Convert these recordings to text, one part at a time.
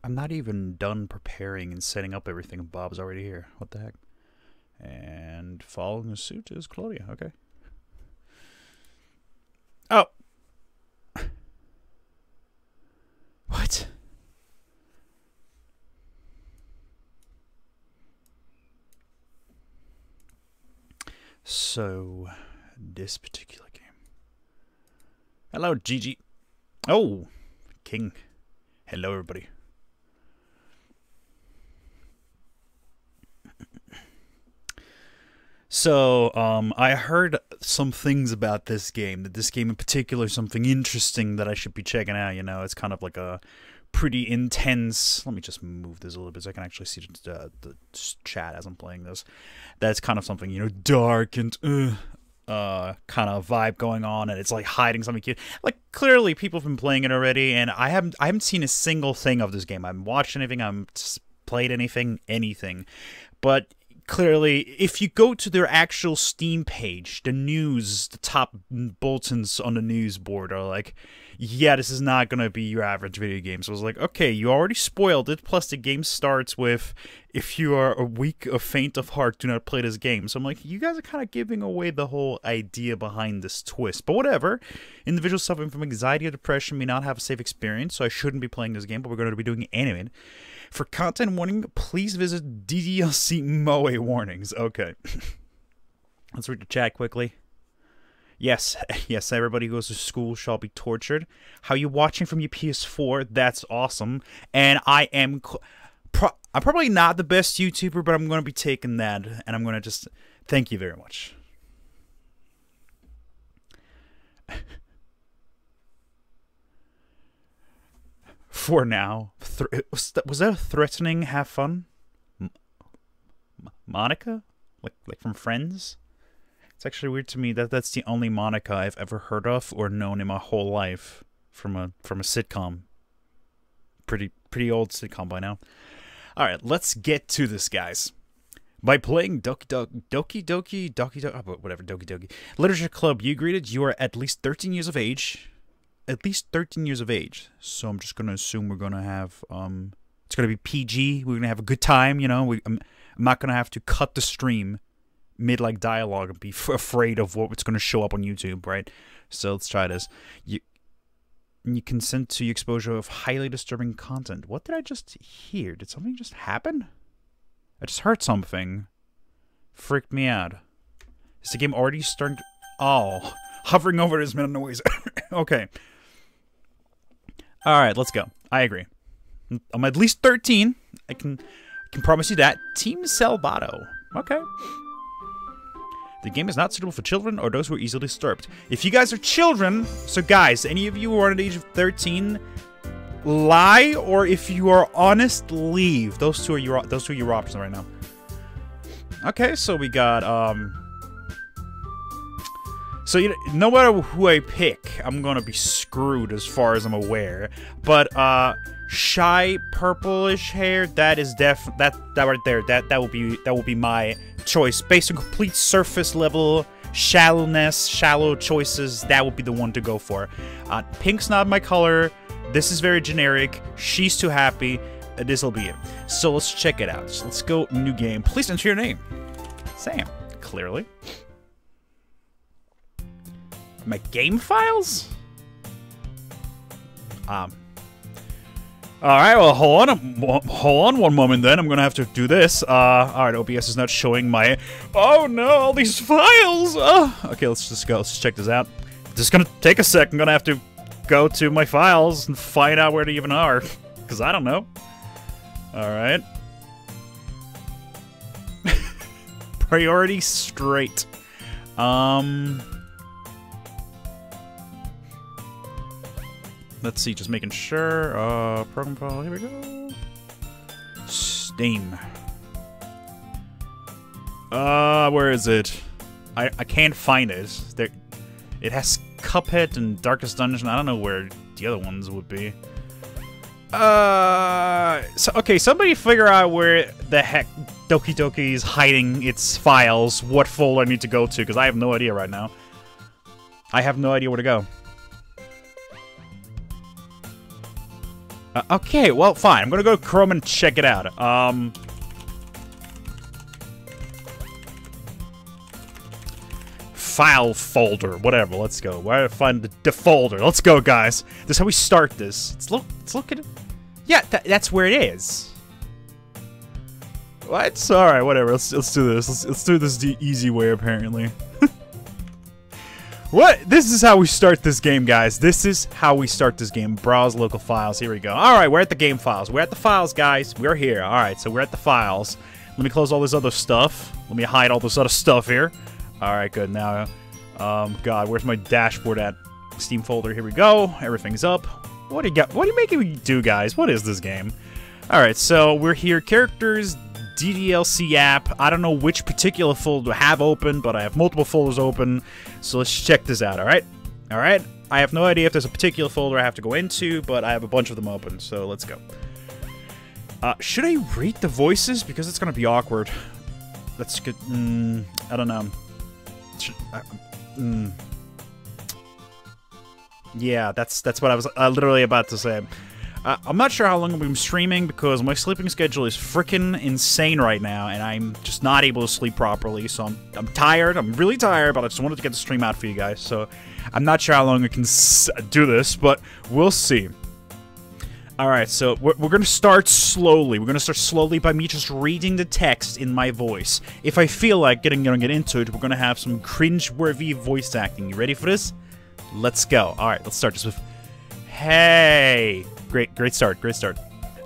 I'm not even done preparing and setting up everything, and Bob's already here. What the heck? And following suit is Claudia. Okay. Oh. What? So, this particular game. Hello, Gigi. Oh, King. Hello, everybody. So, I heard some things about this game. That this game in particular is something interesting that I should be checking out. You know, it's kind of like a pretty intense. Let me just move this a little bit so I can actually see the chat as I'm playing this. That's kind of something, you know, dark and kind of vibe going on, and it's like hiding something cute. Like clearly, people have been playing it already, and I haven't seen a single thing of this game. I haven't watched anything. I haven't played anything, but. Clearly, if you go to their actual Steam page, the news, the top bulletins on the news board are like, yeah, this is not going to be your average video game. So I was like, okay, you already spoiled it. Plus, the game starts with, if you are a weak or faint of heart, do not play this game. So I'm like, you guys are kind of giving away the whole idea behind this twist. But whatever. Individuals suffering from anxiety or depression may not have a safe experience, so I shouldn't be playing this game, but we're going to be doing it anyway. For content warning, please visit DDLC MOE warnings. Okay. Let's read the chat quickly. Yes, everybody who goes to school shall be tortured. How you watching from your PS4? That's awesome. And I'm probably not the best YouTuber, but I'm going to be taking that, and I'm going to just thank you very much. For now. Was that a threatening have fun? Monica? Like from Friends? It's actually weird to me that that's the only Monica I've ever heard of or known in my whole life from a sitcom. Pretty old sitcom by now. Alright, let's get to this, guys. By playing Doki Doki, whatever, Doki Doki. Literature Club, you greeted, you are at least 13 years of age. At least 13 years of age. So I'm just going to assume we're going to have, it's going to be PG. We're going to have a good time, you know. I'm not going to have to cut the stream mid, like, dialogue and be afraid of what's going to show up on YouTube, right? So let's try this. You consent to exposure of highly disturbing content. What did I just hear? Did something just happen? I just heard something. Freaked me out. Is the game already starting to... Oh, hovering over this minute noise. Okay. Alright, let's go. I agree. I'm at least 13. I can promise you that. Team Salvato. Okay. The game is not suitable for children or those who are easily disturbed. If you guys are children, so guys, any of you who are under the age of 13, lie, or if you are honest, leave. Those two are your options right now. Okay, so we got so you know, no matter who I pick, I'm gonna be screwed as far as I'm aware. But shy purplish hair, that is that right there. That will be my choice based on complete surface level shallowness, shallow choices. That would be the one to go for. Pink's not my color. This is very generic. She's too happy. This'll be it. So let's check it out. So let's go new game. Please enter your name. Sam. Clearly. My game files? Alright, well, hold on one moment then. I'm gonna have to do this. Alright, OBS is not showing my... Oh no, all these files! Okay, let's just go. Let's just check this out. This is gonna take a sec. I'm gonna have to go to my files and find out where they even are. Because I don't know. Alright. Priority straight. Let's see, just making sure. Program file, here we go. Steam. Where is it? I can't find it. There, it has Cuphead and Darkest Dungeon. I don't know where the other ones would be. Okay, somebody figure out where the heck Doki Doki is hiding its files, what folder I need to go to, because I have no idea right now. I have no idea where to go. Okay, well, fine. I'm gonna go to Chrome and check it out. File folder, whatever. Let's go. Where to find the folder? Let's go, guys. This is how we start this. Let's look at it. Yeah, that's where it is. What? All right, whatever. Let's do this. Let's do this the easy way, apparently. What? This is how we start this game, guys. This is how we start this game. Browse local files. Here we go. All right, we're at the game files. We're at the files, guys. We're here. All right, so we're at the files. Let me close all this other stuff. Let me hide all this other stuff here. All right, good. Now, God, where's my dashboard at? Steam folder. Here we go. Everything's up. What do you got? What are you making me do, guys? What is this game? All right, so we're here. Characters. DDLC app. I don't know which particular folder I have open, but I have multiple folders open. So let's check this out, alright? Alright? I have no idea if there's a particular folder I have to go into, but I have a bunch of them open, so let's go. Should I rate the voices? Because it's gonna be awkward. That's good. I don't know. Yeah, that's what I was literally about to say. I'm not sure how long I'm streaming because my sleeping schedule is freaking insane right now, and I'm just not able to sleep properly. So I'm tired. I'm really tired, but I just wanted to get the stream out for you guys. So I'm not sure how long I can do this, but we'll see. All right, so we're gonna start slowly. We're gonna start slowly by me just reading the text in my voice. If I feel like get into it, we're gonna have some cringe-worthy voice acting. You ready for this? Let's go. All right, let's start this with, hey. Great start, great start.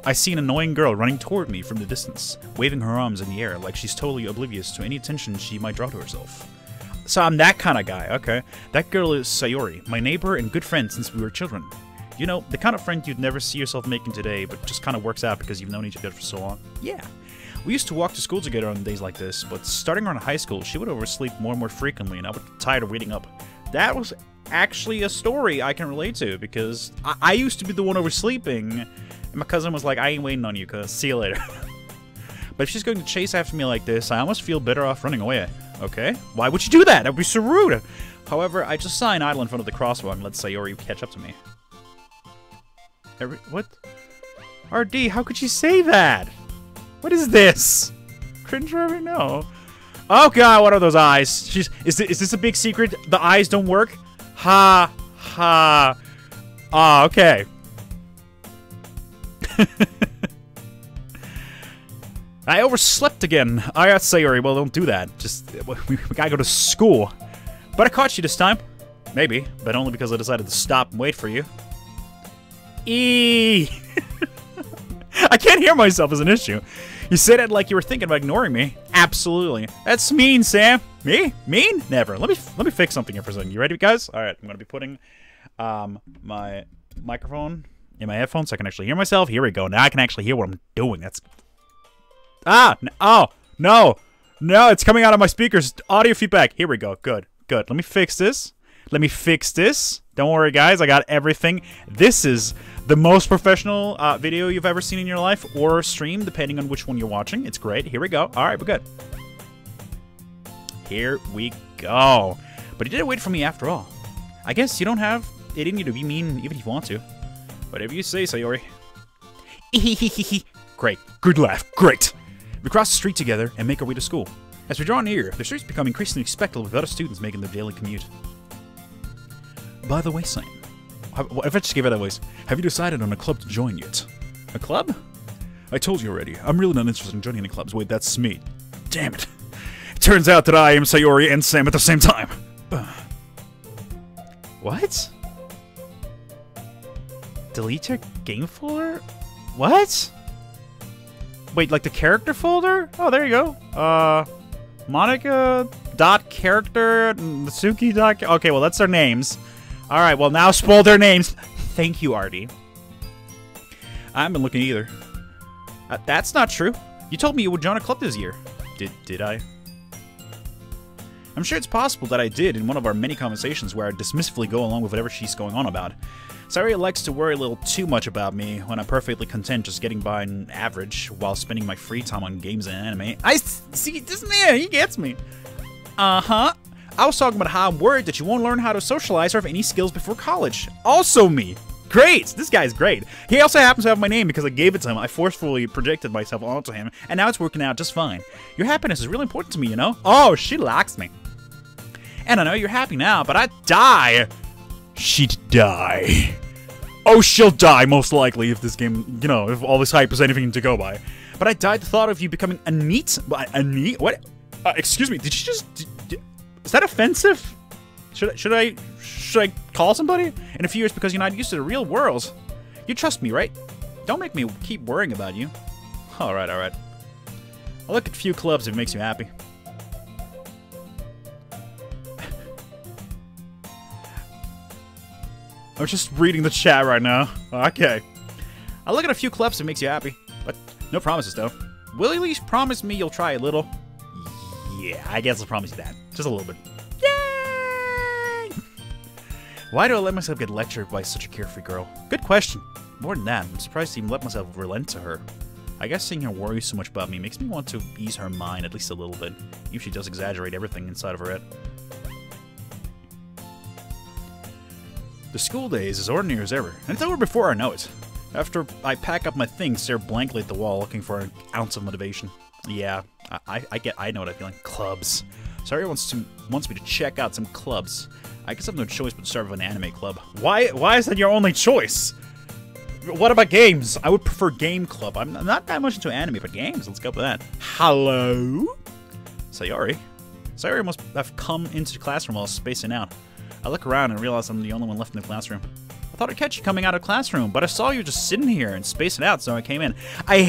I see an annoying girl running toward me from the distance, waving her arms in the air like she's totally oblivious to any attention she might draw to herself. So I'm that kind of guy, okay? That girl is Sayori, my neighbor and good friend since we were children. You know, the kind of friend you'd never see yourself making today, but just kind of works out because you've known each other for so long. Yeah. We used to walk to school together on days like this, but starting around high school, she would oversleep more and more frequently, and I would get tired of waiting up. That was actually a story I can relate to, because I used to be the one oversleeping, and my cousin was like, I ain't waiting on you, cuz see you later. But if she's going to chase after me like this, I almost feel better off running away. Okay? Why would you do that? That would be so rude! However, I just saw an idol in front of the crosswalk and let Sayori catch up to me. What? RD, how could she say that? What is this? Cringe-worthy? No. Oh god, what are those eyes? Is this a big secret? The eyes don't work? Ha, ha. Ah, okay. I overslept again. I got Sayori. Well, don't do that. Just, we gotta go to school. But I caught you this time. Maybe, but only because I decided to stop and wait for you. I can't hear myself as an issue. You said it like you were thinking about ignoring me. Absolutely. That's mean, Sam. Me? Mean? Never. Let me fix something here for a second. You ready, guys? All right. I'm gonna be putting my microphone in my headphones so I can actually hear myself. Here we go. Now I can actually hear what I'm doing. That's oh no. It's coming out of my speakers. Audio feedback. Here we go. Good. Let me fix this. Don't worry, guys. I got everything. This is the most professional video you've ever seen in your life, or stream, depending on which one you're watching. It's great. Here we go. All right, we're good. Here we go. But you didn't wait for me after all. I guess you don't have it in you to be mean even if you want to. Whatever you say, Sayori. Great. Good laugh. Great. We cross the street together and make our way to school. As we draw near, the streets become increasingly spectacle with other students making their daily commute. By the way, Sam, if I just gave it that voice, have you decided on a club to join yet? A club? I told you already. I'm really not interested in joining any clubs. Wait, that's me. Damn it. It turns out that I am Sayori and Sam at the same time. What? Delete your game folder? What? Wait, like the character folder? Oh, there you go. Monica dot character, Natsuki dot. Okay, well that's their names. All right, well now spoil their names. Thank you, Artie. I haven't been looking either. That's not true. You told me you would join a club this year. Did I? I'm sure it's possible that I did in one of our many conversations where I dismissively go along with whatever she's going on about. Sayori likes to worry a little too much about me when I'm perfectly content just getting by an average while spending my free time on games and anime. I see this man, he gets me. Uh-huh. I was talking about how I'm worried that you won't learn how to socialize or have any skills before college. Also me. great! This guy's great. He also happens to have my name because I gave it to him. I forcefully projected myself onto him, and now it's working out just fine. Your happiness is really important to me, you know? Oh, she likes me. And I know you're happy now, but I'd die. She'd die. Oh, she'll die, most likely, if this game, you know, if all this hype is anything to go by. But I died the thought of you becoming a neat... What? Excuse me, did you just... Is that offensive? Should I call somebody? In a few years, because you're not used to the real world. You trust me, right? Don't make me keep worrying about you. Alright, alright. I'll look at a few clubs if it makes you happy. I'm just reading the chat right now. Okay. I'll look at a few clubs if it makes you happy. But no promises, though. Will you at least promise me you'll try a little? Yeah, I guess I'll promise you that. Just a little bit. Yay! Why do I let myself get lectured by such a carefree girl? Good question. More than that, I'm surprised to even let myself relent to her. I guess seeing her worry so much about me makes me want to ease her mind at least a little bit, even if she does exaggerate everything inside of her head. The school day is as ordinary as ever, and it's over before I know it. After I pack up my things, stare blankly at the wall, looking for an ounce of motivation. Yeah, I know what I'm feeling. Clubs. Sayori wants me to check out some clubs. I guess I have no choice but to start with an anime club. Why is that your only choice? What about games? I would prefer game club. I'm not that much into anime, but games. Let's go with that. Hello? Sayori? Sayori must have come into the classroom while I was spacing out. I look around and realize I'm the only one left in the classroom. I thought I'd catch you coming out of the classroom, but I saw you just sitting here and spacing out, so I came in. I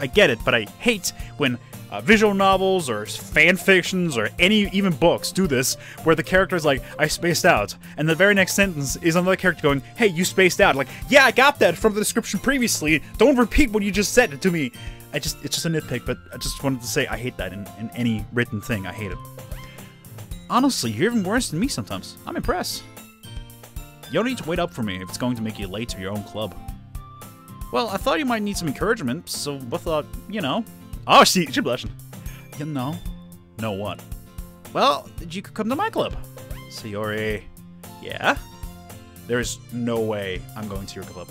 get it, but I hate when visual novels or fan fictions or even books do this, where the character is like, I spaced out, and the very next sentence is another character going, hey, you spaced out. Like, yeah, I got that from the description previously. Don't repeat what you just said to me. It's just a nitpick, but I just wanted to say I hate that in any written thing. I hate it. Honestly, you're even worse than me sometimes. I'm impressed. You don't need to wait up for me if it's going to make you late to your own club. Well, I thought you might need some encouragement, so I thought, you know. Oh, she's blushing. You know. Know what? Well, you could come to my club. Sayori. Yeah? There's no way I'm going to your club.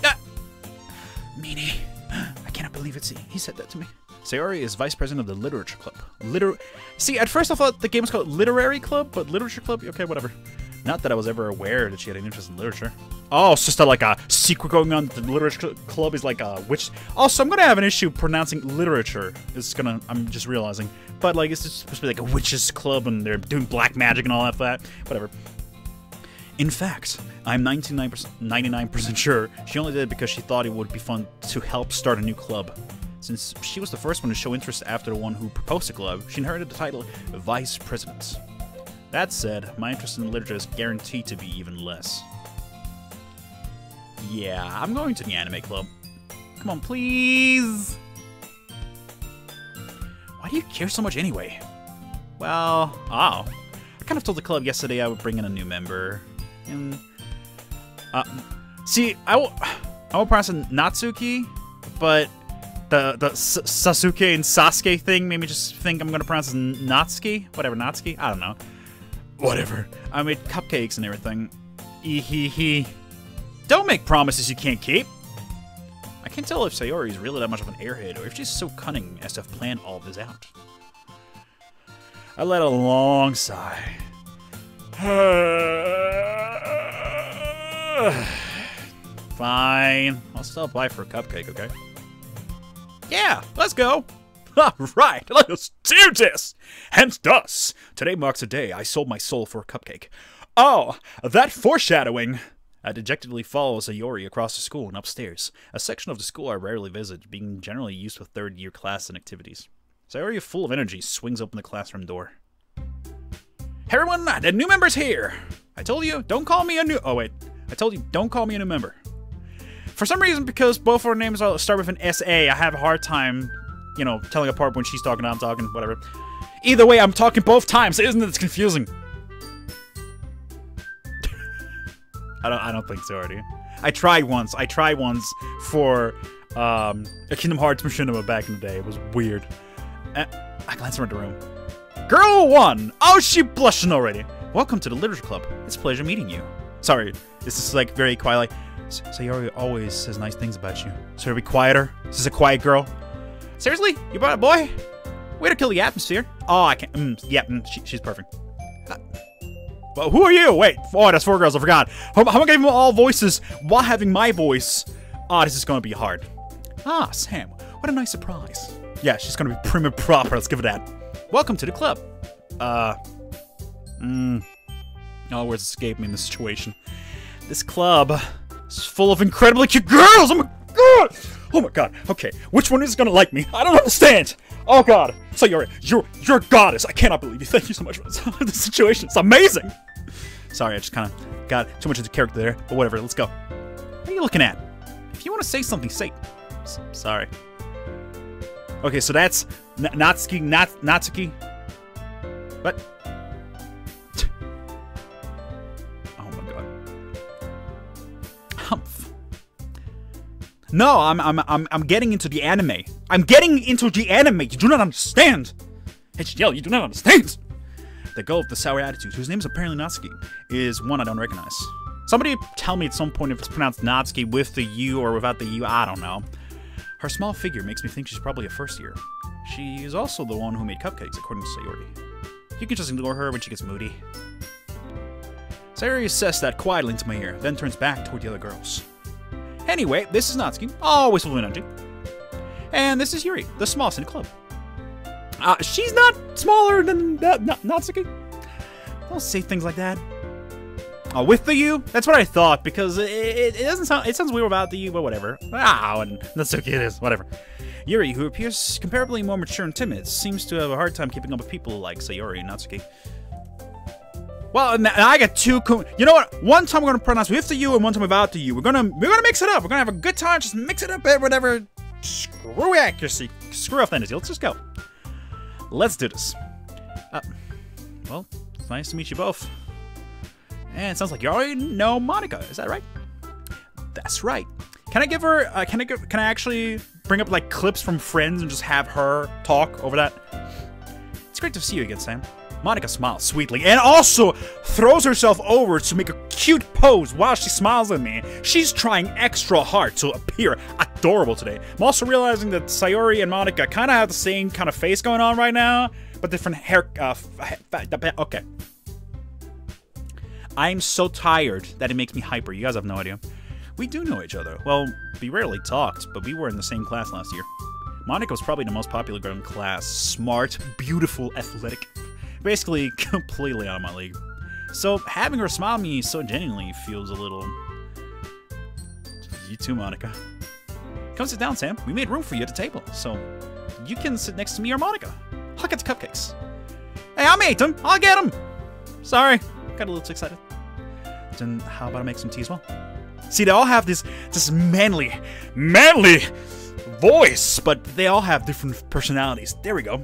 Ah! Meanie. I cannot believe it. See, he said that to me. Sayori is vice president of the literature club. See, at first I thought the game was called Literary Club, but literature club? Okay, whatever. Not that I was ever aware that she had an interest in literature. Oh, it's just like a secret going on. The literature club is like a witch. Also, I'm gonna have an issue pronouncing literature. I'm just realizing. But like, it's just supposed to be like a witches club, and they're doing black magic and all that. Whatever. In fact, I'm 99% sure she only did it because she thought it would be fun to help start a new club. Since she was the first one to show interest after the one who proposed the club, she inherited the title Vice President. That said, my interest in literature is guaranteed to be even less. Yeah, I'm going to the anime club. Come on, please! Why do you care so much anyway? Well, I kind of told the club yesterday I would bring in a new member. And, see, I will pronounce it Natsuki, but the Sasuke and Sasuke thing made me just think I'm gonna pronounce it Natsuki. Whatever, Natsuki? I don't know. Whatever. I made cupcakes and everything. Don't make promises you can't keep. I can't tell if Sayori is really that much of an airhead, or if she's so cunning as to have planned all this out. I let a long sigh. Fine. I'll stop by for a cupcake, okay? Yeah, let's go. Alright, let's do this! Hence thus, today marks a day I sold my soul for a cupcake. Oh, that foreshadowing! I dejectedly follow Sayori across the school and upstairs, a section of the school I rarely visit, being generally used for third-year class and activities. Sayori, full of energy, swings open the classroom door. Hey everyone, the new member's here! I told you, don't call me a new... Oh wait, I told you, don't call me a new member. For some reason, because both our names start with an S-A, I have a hard time, you know, telling apart when she's talking and I'm talking, whatever. Either way, I'm talking both times, isn't it? It's confusing. I don't think so, already. I tried once for a Kingdom Hearts Machinima back in the day. It was weird. I glanced around the room. Girl 1! Oh, she blushing already. Welcome to the Literature Club. It's a pleasure meeting you. Sorry, this is like very quiet. Like, Sayori always says nice things about you. So be quieter. This is a quiet girl. Seriously? You brought a boy? Way to kill the atmosphere. Oh, I can't. She's perfect. Well, who are you? Wait. Oh, that's 4 girls. I forgot. How am I giving them all voices while having my voice? Oh, this is going to be hard. Ah, Sam. What a nice surprise. Yeah, she's going to be prim and proper. Let's give it that. Welcome to the club. All words escape me in this situation. This club is full of incredibly cute girls. Oh my god. Oh my god. Okay, which one is gonna like me? I don't understand. Oh god. So you're a goddess. I cannot believe you. Thank you so much for this situation. It's amazing. Sorry, I just kind of got too much of the character there. But whatever. Let's go. What are you looking at? If you want to say something, say. Sorry. Okay, so that's Natsuki. What? Oh my god. Humph. No, I'm getting into the anime. I'm getting into the anime. You do not understand. HDL, you do not understand. The girl with the sour attitude, whose name is apparently Natsuki, is one I don't recognize. Somebody tell me at some point if it's pronounced Natsuki with the U or without the U. I don't know. Her small figure makes me think she's probably a first year. She is also the one who made cupcakes, according to Sayori. You can just ignore her when she gets moody. Sayori says that quietly into my ear, then turns back toward the other girls. Anyway, this is Natsuki, always full of energy. And this is Yuri, the smallest in the club. She's not smaller than Natsuki. Don't say things like that. With the U? That's what I thought, because it doesn't sound. It sounds weird without the U, but whatever. And Natsuki it is, whatever. Yuri, who appears comparably more mature and timid, seems to have a hard time keeping up with people like Sayori and Natsuki. Well, and I got two. You know what? One time we're gonna pronounce with the U, and one time without the U. We're gonna mix it up. We're gonna have a good time. Just mix it up. Whatever. Screw accuracy. Screw authenticity. Let's just go. Let's do this. Well, it's nice to meet you both. And it sounds like you already know Monica. Is that right? That's right. Can I give her? Can I actually bring up like clips from Friends and just have her talk over that? It's great to see you again, Sam. Monica smiles sweetly and also throws herself over to make a cute pose while she smiles at me. She's trying extra hard to appear adorable today. I'm also realizing that Sayori and Monica kind of have the same kind of face going on right now, but different hair. Okay. I'm so tired that it makes me hyper. You guys have no idea. We do know each other. Well, we rarely talked, but we were in the same class last year. Monica was probably the most popular girl in class. Smart, beautiful, athletic. Basically, completely out of my league. So, having her smile at me so genuinely feels a little... You too, Monica. Come sit down, Sam. We made room for you at the table, so you can sit next to me or Monica. I'll get the cupcakes. Hey, I made them. I'll get them. Sorry. Got a little too excited. Then how about I make some tea as well? See, they all have this manly voice, but they all have different personalities. There we go.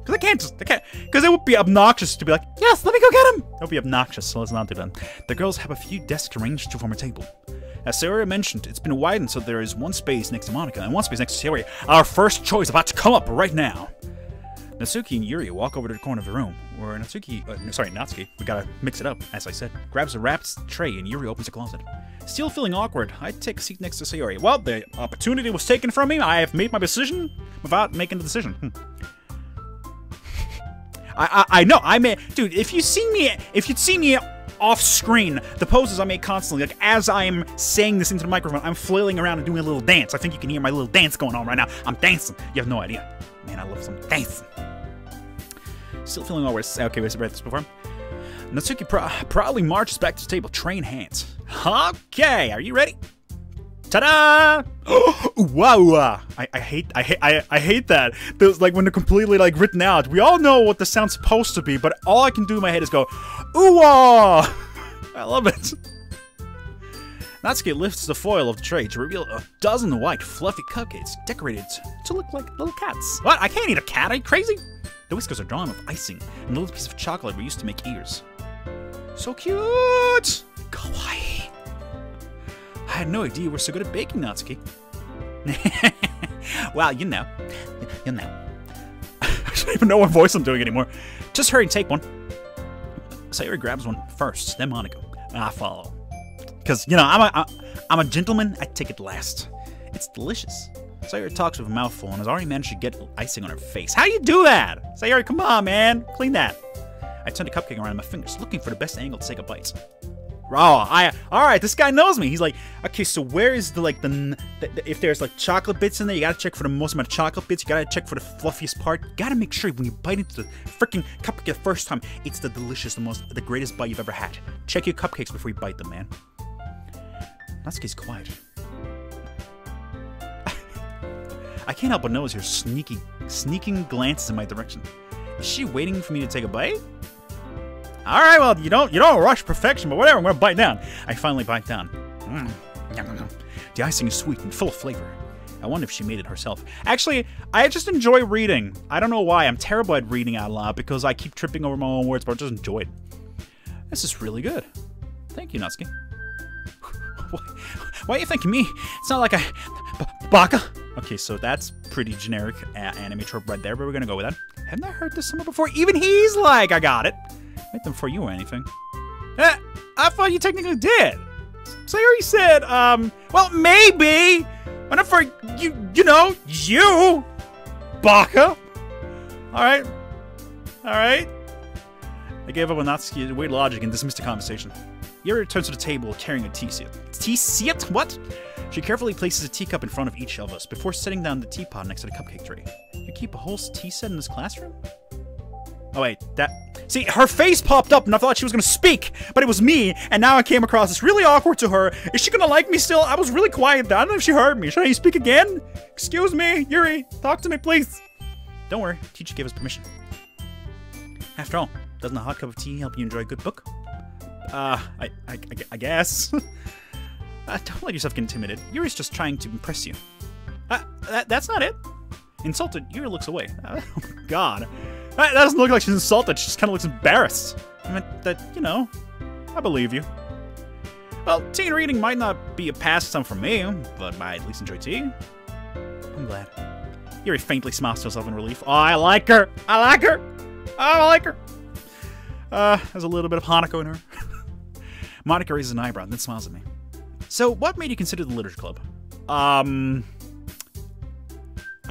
Because because it would be obnoxious to be like, yes, let me go get him. That would be obnoxious, so let's not do that. The girls have a few desks arranged to form a table. As Sayori mentioned, it's been widened so there is one space next to Monica and one space next to Sayori. Our first choice about to come up right now. Natsuki and Yuri walk over to the corner of the room, where Natsuki, we gotta mix it up, as I said, grabs a wrapped tray and Yuri opens a closet. Still feeling awkward, I take a seat next to Sayori. Well, the opportunity was taken from me. I have made my decision without making the decision. I know, dude, if you'd seen me off screen, the poses I make constantly, like as I'm saying this into the microphone, I'm flailing around and doing a little dance. I think you can hear my little dance going on right now. I'm dancing. You have no idea. Man, I love some dancing. Still feeling awkward. Okay, we've read this before. Natsuki proudly marches back to the table, tray in hands. Okay, are you ready? Ta-da! Wow! I hate that. There's like when they're completely like written out. We all know what the sound's supposed to be, but all I can do in my head is go, ooh-ah! I love it. Natsuki lifts the foil of the tray to reveal a dozen white, fluffy cupcakes decorated to look like little cats. What? I can't eat a cat. Are you crazy? The whiskers are drawn with icing, and a little piece of chocolate we used to make ears. So cute! Kawaii. I had no idea you were so good at baking, Natsuki. Well, you know. I don't even know what voice I'm doing anymore. Just hurry and take one. Sayori grabs one first, then Monica. I follow. Because, you know, I'm a gentleman. I take it last. It's delicious. Sayori talks with a mouthful and has already managed to get icing on her face. How do you do that? Sayori, come on, man. Clean that. I turned the cupcake around in my fingers, looking for the best angle to take a bite. Oh, alright, this guy knows me. He's like, okay, so where is if there's like chocolate bits in there, you gotta check for the most amount of chocolate bits, you gotta check for the fluffiest part. You gotta make sure when you bite into the freaking cupcake the first time, it's the delicious, the greatest bite you've ever had. Check your cupcakes before you bite them, man. Natsuki's quiet. I can't help but notice her sneaking glances in my direction. Is she waiting for me to take a bite? Alright, well, you don't rush perfection, but whatever, I'm gonna bite down. I finally bite down. The icing is sweet and full of flavor. I wonder if she made it herself. Actually, I just enjoy reading. I don't know why. I'm terrible at reading out loud because I keep tripping over my own words, but I just enjoy it. This is really good. Thank you, Natsuki. Why are you thanking me? It's not like Baka? Okay, so that's pretty generic anime trope right there, but we're gonna go with that. Haven't I heard this somewhere before? Even he's like, I got it. Make them for you or anything. I thought you technically did. Sayori said, well, maybe. But not for you know, you, Baka. Alright. Alright. I gave up on Natsuki's weird logic and dismissed the conversation. Yuri returns to the table carrying a tea set. Tea set? What? She carefully places a teacup in front of each of us before setting down the teapot next to the cupcake tray. You keep a whole tea set in this classroom? Oh wait, see, her face popped up and I thought she was gonna speak, but it was me, and now I came across as really awkward to her. Is she gonna like me still? I was really quiet there. I don't know if she heard me. Should I speak again? Excuse me, Yuri, talk to me, please. Don't worry, teacher gave us permission. After all, doesn't a hot cup of tea help you enjoy a good book? I guess. Don't let yourself get intimidated. Yuri's just trying to impress you. That's not it. Insulted, Yuri looks away. Oh my god. That doesn't look like she's insulted, she just kind of looks embarrassed. I meant that, you know, I believe you. Well, tea and reading might not be a pastime for me, but I at least enjoy tea. I'm glad. Yuri faintly smiles to herself in relief. Oh, I like her! I like her! Oh, I like her! There's a little bit of Hanako in her. Monica raises an eyebrow and then smiles at me. So, what made you consider the literature club? I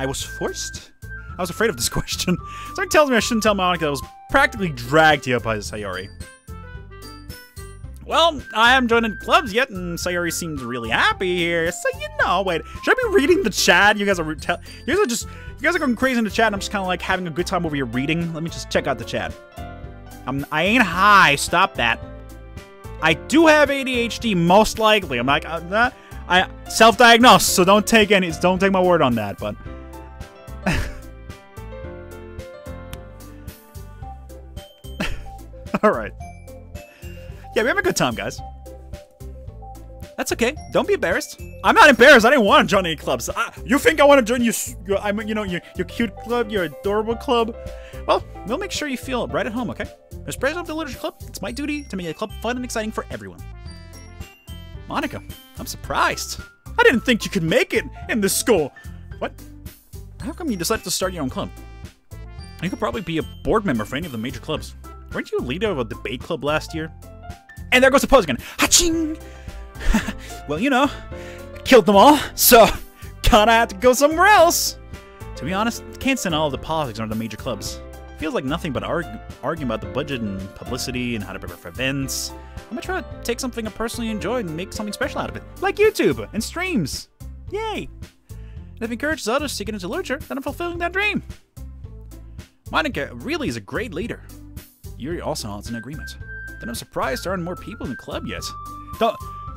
was forced? I was afraid of this question. Something tells me I shouldn't tell Monica that I was practically dragged here by Sayori. Well, I haven't joined any clubs yet, and Sayori seems really happy here. So you know, wait, should I be reading the chat? You guys are going crazy in the chat. And I'm just kind of like having a good time over here reading. Let me just check out the chat. I ain't high. Stop that. I do have ADHD, most likely. I'm like, I self-diagnosed, so don't take my word on that. But. Alright. Yeah, we have a good time, guys. That's okay. Don't be embarrassed. I'm not embarrassed. I didn't want to join any clubs. You think I want to join your cute club, your adorable club? Well, we'll make sure you feel right at home, okay? As president of the literature club, it's my duty to make the club fun and exciting for everyone. Monica, I'm surprised. I didn't think you could make it in this school. What? How come you decided to start your own club? You could probably be a board member for any of the major clubs. Weren't you a leader of a debate club last year? And there goes the pose again. Ha-ching! Well, you know, killed them all, so kinda have to go somewhere else. To be honest, can't stand all of the politics under the major clubs. Feels like nothing but arguing about the budget and publicity and how to prepare for events. I'm gonna try to take something I personally enjoy and make something special out of it. Like YouTube and streams. Yay! And if it encourages others to get into literature, then I'm fulfilling that dream. Monica really is a great leader. Yuri also nods in agreement. Then I'm surprised there aren't more people in the club yet.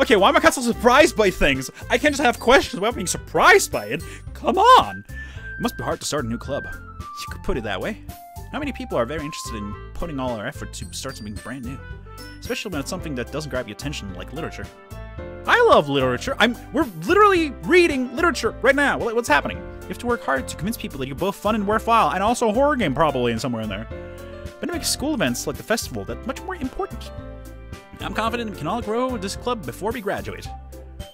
Okay, why am I so surprised by things? I can't just have questions without being surprised by it. Come on! It must be hard to start a new club. You could put it that way. Not many people are very interested in putting all our effort to start something brand new. Especially when it's something that doesn't grab your attention like literature. I love literature. We're literally reading literature right now. What's happening? You have to work hard to convince people that you're both fun and worthwhile, and also a horror game probably in somewhere in there. But it makes school events like the festival that much more important. I'm confident we can all grow this club before we graduate.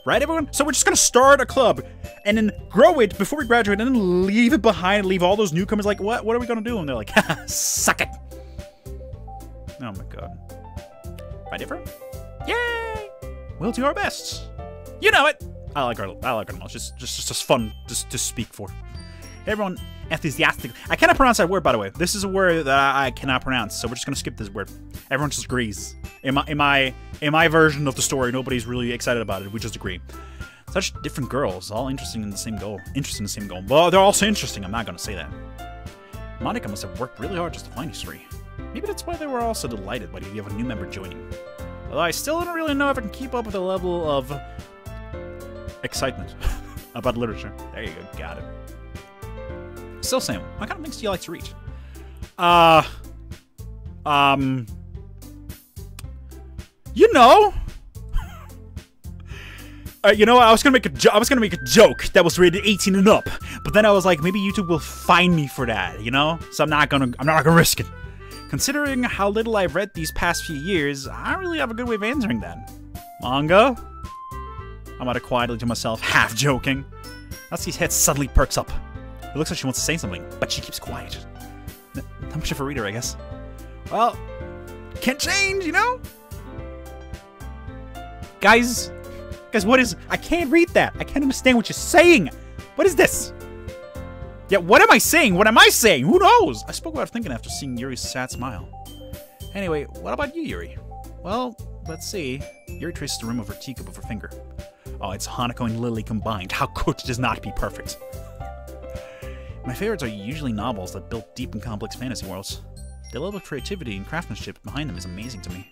Right, everyone? So we're just gonna start a club and then grow it before we graduate and then leave it behind, leave all those newcomers like, what are we gonna do? And they're like, haha, suck it. Oh my god. Right, everyone? Yay! We'll do our best. You know it. I like her the most. Just fun to speak for. Everyone enthusiastic. I cannot pronounce that word, by the way. This is a word that I cannot pronounce, so we're just gonna skip this word. Everyone just agrees. In my version of the story, nobody's really excited about it. We just agree. Such different girls, all interested in the same goal. Well, they're also interesting. I'm not gonna say that. Monica must have worked really hard just to find these three. Maybe that's why they were all so delighted by the idea of a new member joining. Although I still don't really know if I can keep up with the level of excitement about literature. There you go, got it. Still, Sam, what kind of things do you like to read? You know. You know, I was gonna make a joke that was rated 18 and up, but then I was like, maybe YouTube will fine me for that, you know? So I'm not gonna risk it. Considering how little I've read these past few years, I don't really have a good way of answering that. Manga? I mutter quietly to myself, half joking. Natsuki's head suddenly perks up. It looks like she wants to say something, but she keeps quiet. Not much of a reader, I guess. Well, can't change, you know? Guys, what is... I can't read that. I can't understand what you're saying. What is this? Yeah, what am I saying? What am I saying? Who knows? I spoke without thinking after seeing Yuri's sad smile. Anyway, what about you, Yuri? Well, let's see. Yuri traces the rim of her teacup with her finger. Oh, it's Hanako and Lily combined. How could this not be perfect? My favorites are usually novels that build deep and complex fantasy worlds. The level of creativity and craftsmanship behind them is amazing to me.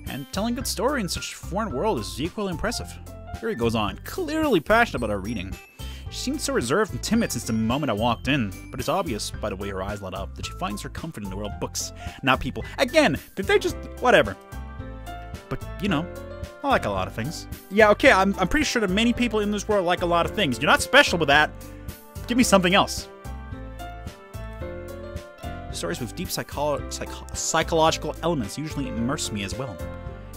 And telling a good story in such a foreign world is equally impressive. Yuri goes on, clearly passionate about her reading. She seemed so reserved and timid since the moment I walked in, but it's obvious by the way her eyes light up that she finds her comfort in the world of books, not people. Again, did they just... whatever. But, you know, I like a lot of things. Yeah, okay, I'm pretty sure that many people in this world like a lot of things. You're not special with that. Give me something else. Stories with deep psychological elements usually immerse me as well.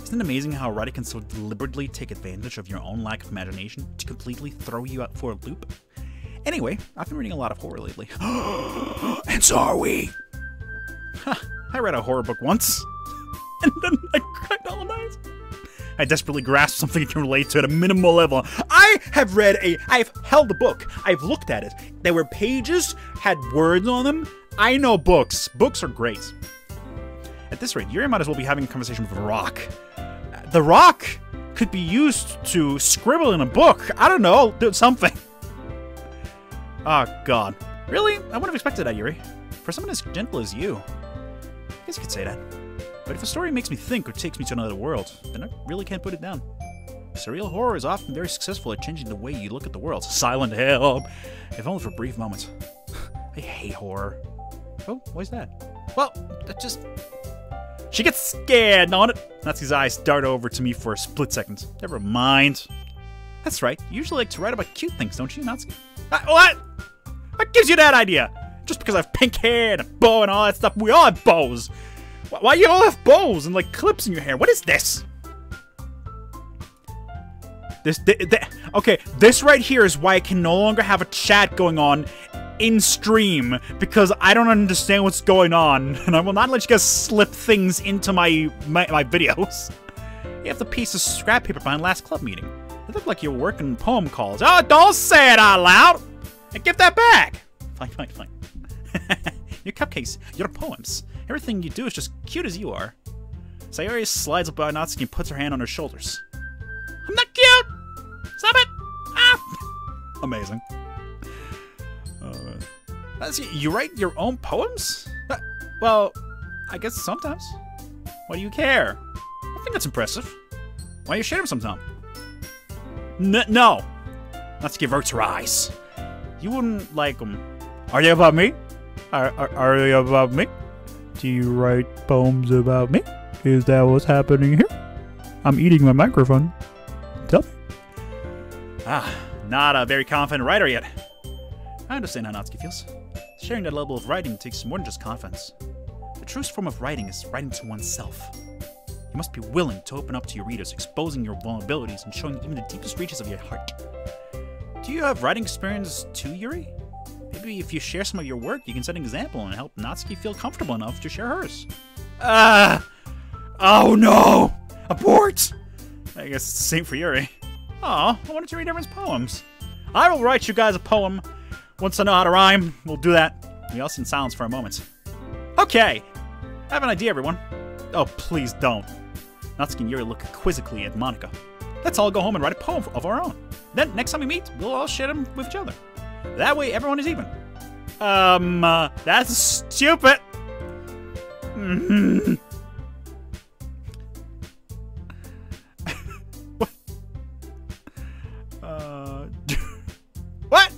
Isn't it amazing how a writer can so deliberately take advantage of your own lack of imagination to completely throw you out for a loop? Anyway, I've been reading a lot of horror lately. And so are we. I read a horror book once, and then I cried all night. I desperately grasped something I can relate to at a minimal level. I've held the book. I've looked at it. There were pages, had words on them. I know books. Books are great. At this rate, Yuri might as well be having a conversation with a rock. The rock could be used to scribble in a book. I don't know, do something. Oh, God. Really? I wouldn't have expected that, Yuri. For someone as gentle as you. I guess you could say that. But if a story makes me think or takes me to another world, then I really can't put it down. Surreal horror is often very successful at changing the way you look at the world. Silent help! If only for brief moments. I hate horror. Oh, why's that? Well, that just... She gets scared on it. Natsuki's eyes dart over to me for a split second. Never mind. That's right. You usually like to write about cute things, don't you, Natsuki? What? What gives you that idea? Just because I have pink hair and a bow and all that stuff. We all have bows. Why do you all have bows and like clips in your hair? What is this? Okay, this right here is why I can no longer have a chat going on in stream, because I don't understand what's going on, and I will not let you guys slip things into my videos. You have the piece of scrap paper behind last club meeting. It looked like you were working on poem calls. Oh, don't say it out loud! And give that back! Fine. Your cupcakes, your poems, everything you do is just cute as you are. Sayori slides up by Natsuki and puts her hand on her shoulders. I'm not cute! Stop it! Ah! Amazing. You write your own poems? Well, I guess sometimes. Why do you care? I think that's impressive. Why don't you share them sometime? No! Natsuki averts her eyes. You wouldn't like them. Are they about me? Are they about me? Do you write poems about me? Is that what's happening here? I'm eating my microphone. Tell me. Not a very confident writer yet. I understand how Natsuki feels. Sharing that level of writing takes more than just confidence. The truest form of writing is writing to oneself. You must be willing to open up to your readers, exposing your vulnerabilities and showing even the deepest reaches of your heart. Do you have writing experience too, Yuri? Maybe if you share some of your work, you can set an example and help Natsuki feel comfortable enough to share hers. Oh no! Abort! I guess it's the same for Yuri. Aw, I wanted to read everyone's poems. I will write you guys a poem. Once I know how to rhyme, we'll do that. We all sit in silence for a moment. Okay! I have an idea, everyone. Oh, please don't. Natsuki and Yuri look quizzically at Monika. Let's all go home and write a poem of our own. Then, next time we meet, we'll all share them with each other. That way, everyone is even. That's stupid. What? What?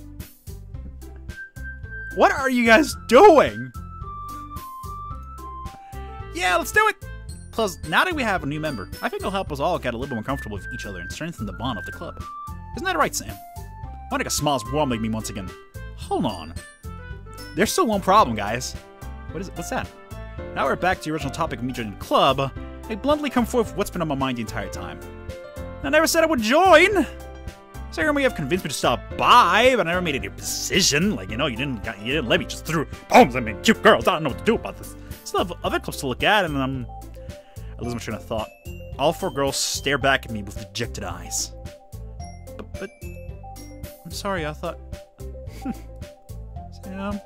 What are you guys doing? Yeah, let's do it. Plus, now that we have a new member, I think it'll help us all get a little more comfortable with each other and strengthen the bond of the club. Isn't that right, Sam? Monika smiles warmly at me once again. Hold on. There's still one problem, guys. What is it? What's that? Now we're back to the original topic of me joining the club. I bluntly come forth with what's been on my mind the entire time. I never said I would join. So you may have convinced me to stop by, but I never made any decision. Like, you know, you didn't let me just through poems. I mean, cute girls. I don't know what to do about this. Still have other clubs to look at, and I lose my train of thought. All four girls stare back at me with dejected eyes. But I'm sorry. I thought. Sam.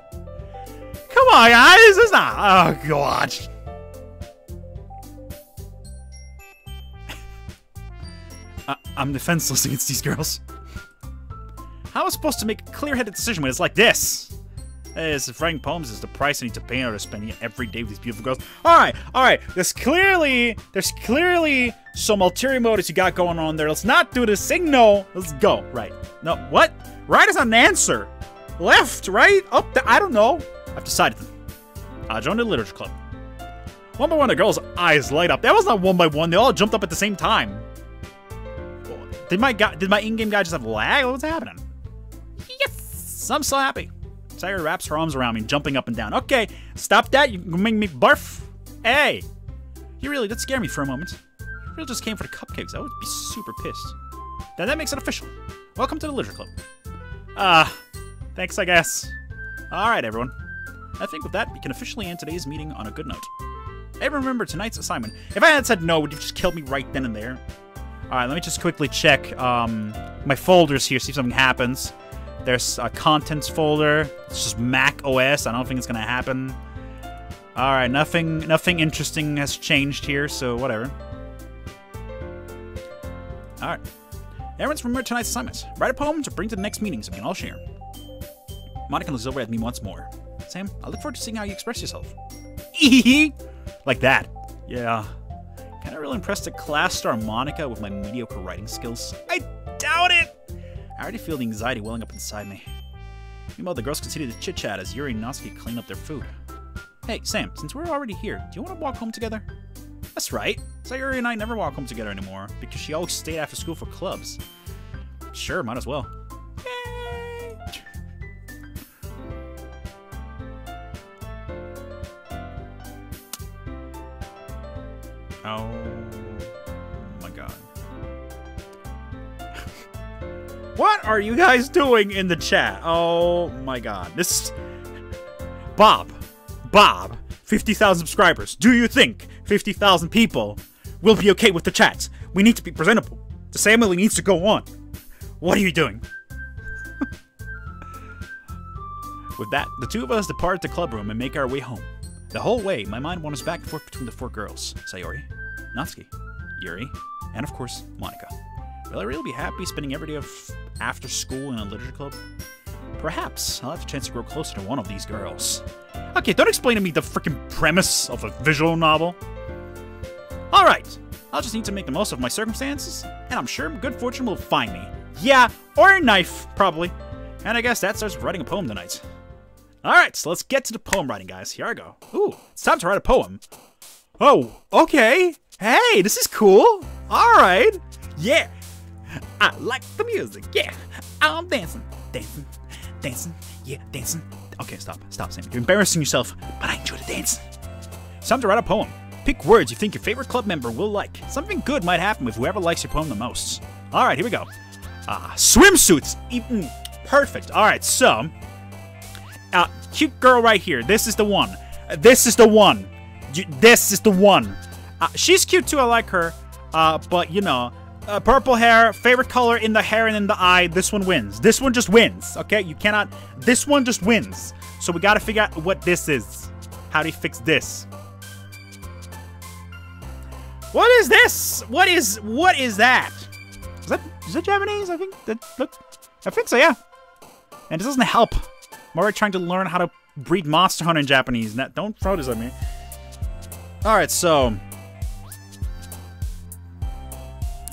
Come on, guys. It's not. Oh God. I'm defenseless against these girls. How am I supposed to make a clear-headed decision when it's like this? If writing poems is the price I need to pay in order to spend every day with these beautiful girls. All right. There's clearly some ulterior motives you got going on there. Let's not do this. Say no. Let's go. Right. No. What? Right is not an answer. Left. Right. Up. I don't know. I've decided. I joined the literature club. One by one, the girls' eyes light up. That was not one by one. They all jumped up at the same time. Did my in-game guy just have lag? What's happening? Yes. I'm so happy. Sayuri wraps her arms around me, jumping up and down. Okay, stop that. You make me barf. Hey, you really did scare me for a moment. You really just came for the cupcakes. I would be super pissed. Then that makes it official. Welcome to the literature club. Thanks, I guess. All right, everyone. I think with that, we can officially end today's meeting on a good note. Hey, remember tonight's assignment. If I had said no, would you just kill me right then and there? All right, let me just quickly check my folders here, see if something happens. There's a contents folder. It's just Mac OS. I don't think it's gonna happen. All right, nothing interesting has changed here, so whatever. All right. Everyone's remember tonight's assignments. Write a poem to bring to the next meeting so we can all share. Monika looks over at me once more. Sam, I look forward to seeing how you express yourself. Like that. Yeah. Can I really impress the class star Monika with my mediocre writing skills? I doubt it! I already feel the anxiety welling up inside me. Meanwhile, the girls continue to chit-chat as Yuri and Natsuki clean up their food. Hey, Sam, since we're already here, do you want to walk home together? That's right. Sayuri and I never walk home together anymore, because she always stayed after school for clubs. Sure, might as well. Yay! Oh my god. What are you guys doing in the chat? Oh my god. This is... Bob, 50,000 subscribers. Do you think 50,000 people will be okay with the chats? We need to be presentable. The ceremony needs to go on. What are you doing? With that, the two of us depart the club room and make our way home. The whole way, my mind wanders back and forth between the four girls. Sayori, Natsuki, Yuri, and of course, Monika. Will I really be happy spending every day of after school in a literature club? Perhaps I'll have a chance to grow closer to one of these girls. Okay, don't explain to me the freaking premise of a visual novel. Alright, I'll just need to make the most of my circumstances, and I'm sure good fortune will find me. Yeah, or a knife, probably. And I guess that starts writing a poem tonight. Alright, so let's get to the poem writing, guys. Here I go. Ooh, it's time to write a poem. Oh, okay. Hey, this is cool. Alright. Yeah. I like the music. Yeah. I'm dancing. Yeah, dancing. Okay, stop, Sam. You're embarrassing yourself, but I enjoy the dance. It's time to write a poem. Pick words you think your favorite club member will like. Something good might happen with whoever likes your poem the most. Alright, here we go. Swimsuits. Perfect. Alright, so... cute girl right here. This is the one. This is the one. She's cute too. I like her. But, you know, Purple hair, favorite color in the hair and in the eye. This one wins. This one just wins, okay? You cannot... This one just wins. So we gotta figure out what this is. How do you fix this? What is this? What is that? Is that Japanese? I think that... Look, I think so, yeah. And it doesn't help. I'm already trying to learn how to breed Monster Hunter in Japanese. Now, don't throw this at me. Alright, so...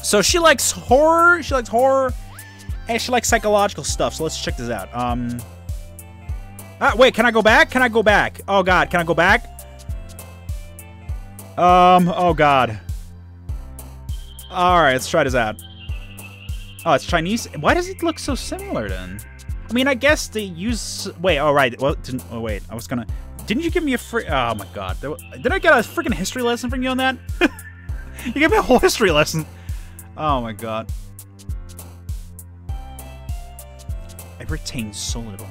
So she likes horror, and she likes psychological stuff, so let's check this out. Wait, can I go back? Can I go back? Oh god, can I go back? Oh god. Alright, let's try this out. Oh, it's Chinese? Why does it look so similar then? I mean, I guess they use... Wait, alright, well, oh wait, I was gonna... Didn't you give me a free... Oh my god. Did I get a freaking history lesson from you on that? You gave me a whole history lesson. Oh my god. I retain so little.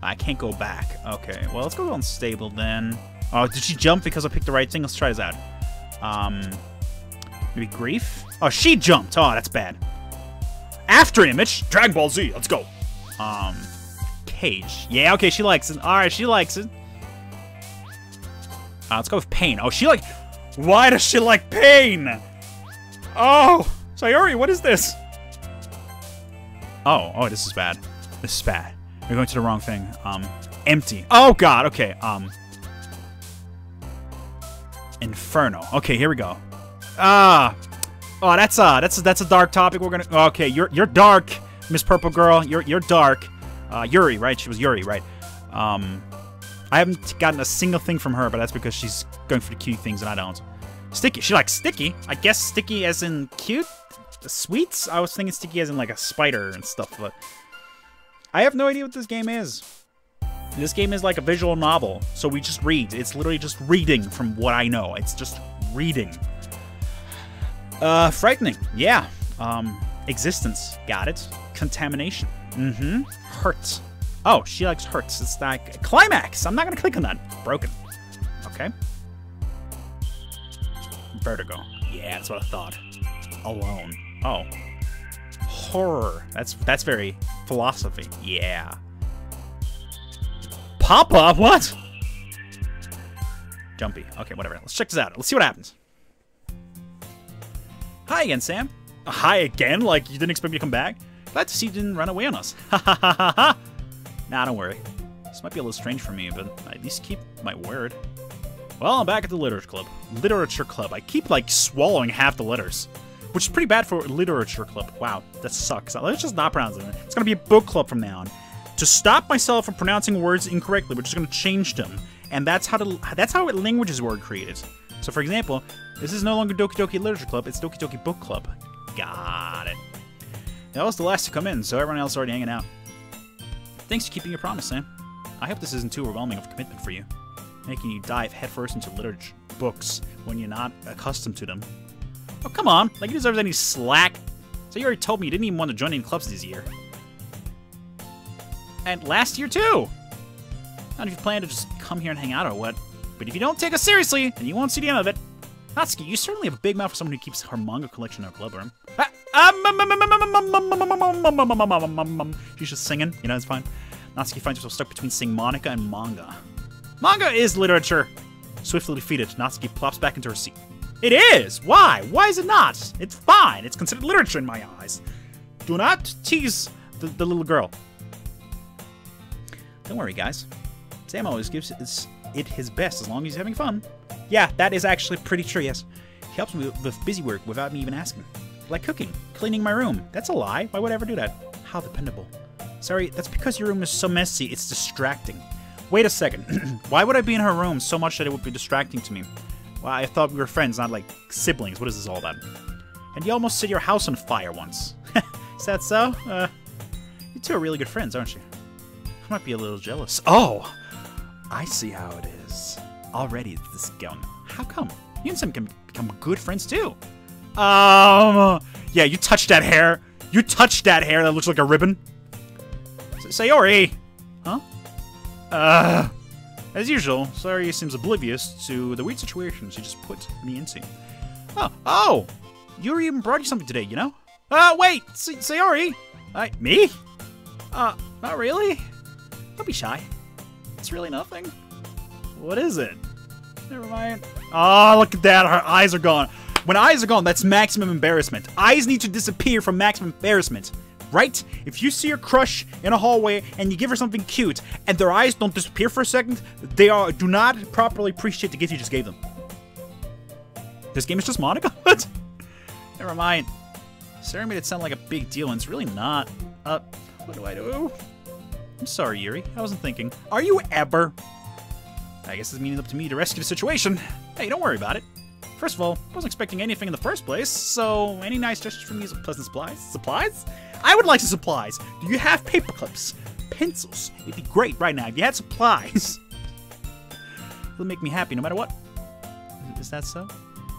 I can't go back. Okay, well, let's go unstable then. Oh, did she jump because I picked the right thing? Let's try this out. Maybe grief? Oh, she jumped. Oh, that's bad. After image. Dragon Ball Z. Let's go. Cage. Yeah, okay, she likes it. Alright, she likes it. Let's go with pain. Oh, she like... Why does she like pain? Oh, Sayori, what is this? Oh, this is bad. This is bad. We're going to the wrong thing. Empty. Oh god, okay. Inferno. Okay, here we go. Oh, that's a dark topic. We're gonna. Okay, you're dark, Miss Purple Girl. You're dark. Yuri, right? She was Yuri, right? I haven't gotten a single thing from her, but that's because she's going for the cute things and I don't. Sticky. She likes sticky. I guess sticky as in cute? Sweets? I was thinking sticky as in like a spider and stuff, but... I have no idea what this game is. This game is like a visual novel, so we just read. It's literally just reading from what I know. It's just reading. Frightening. Yeah. Existence. Got it. Contamination. Mm-hmm. Hurt. Oh, she likes hurts. It's like... Climax! I'm not gonna click on that. Broken. Okay. Vertigo. Yeah, that's what I thought. Alone. Oh. Horror. That's very philosophy. Yeah. Papa? What? Jumpy. Okay, whatever. Let's check this out. Let's see what happens. Hi again, Sam. Hi again? Like, you didn't expect me to come back? Glad to see you didn't run away on us. Ha ha ha ha ha! Nah, don't worry. This might be a little strange for me, but I at least keep my word. Well, I'm back at the Literature Club. Literature Club. I keep, like, swallowing half the letters. Which is pretty bad for Literature Club. Wow, that sucks. Let's just not pronounce it. It's gonna be a book club from now on. To stop myself from pronouncing words incorrectly, we're just gonna change them. And that's how languages were created. So, for example, this is no longer Doki Doki Literature Club, it's Doki Doki Book Club. Got it. That was the last to come in, so everyone else is already hanging out. Thanks for keeping your promise, Sam. I hope this isn't too overwhelming of a commitment for you. Making you dive headfirst into literature books when you're not accustomed to them. Oh, come on. Like, you deserve any slack. So you already told me you didn't even want to join any clubs this year. And last year, too. Not if you plan to just come here and hang out or what. But if you don't take us seriously, then you won't see the end of it. Natsuki, you certainly have a big mouth for someone who keeps her manga collection in her club room. She's just singing. You know, it's fine. Natsuki finds herself stuck between singing Monica and manga. Manga is literature. Swiftly defeated, Natsuki plops back into her seat. It is! Why? Why is it not? It's fine. It's considered literature in my eyes. Do not tease the little girl. Don't worry, guys. Sam always gives it his best as long as he's having fun. Yeah, that is actually pretty true, yes. He helps me with busy work without me even asking. Like cooking, cleaning my room. That's a lie. Why would I ever do that? How dependable. Sorry, that's because your room is so messy, it's distracting. Wait a second. Why would I be in her room so much that it would be distracting to me? Well, I thought we were friends, not like siblings. What is this all about? And you almost set your house on fire once. Is that so? You two are really good friends, aren't you? I might be a little jealous. Oh! I see how it is. Already this is going. How come? You and Sam can become good friends too. Yeah, you touched that hair. You touched that hair that looks like a ribbon. Sayori! Huh? As usual, Sayori seems oblivious to the weird situations you just put me into. Oh! Yuri even brought you something today, you know? Wait! Sayori! Me? Not really. Don't be shy. It's really nothing. What is it? Never mind. Oh, look at that. Her eyes are gone. When eyes are gone, that's maximum embarrassment. Eyes need to disappear from maximum embarrassment. Right? If you see your crush in a hallway and you give her something cute and their eyes don't disappear for a second, they do not properly appreciate the gift you just gave them. This game is just Monica? What? Never mind. Sarah made it sound like a big deal and it's really not. What do I do? I'm sorry, Yuri. I wasn't thinking. Are you ever? I guess it's meaning up to me to rescue the situation. Hey, don't worry about it. First of all, I wasn't expecting anything in the first place, so any nice gestures from me is a pleasant surprise. Supplies? I would like some supplies. Do you have paper clips? Pencils? It'd be great right now if you had supplies. It'll make me happy no matter what. Is that so?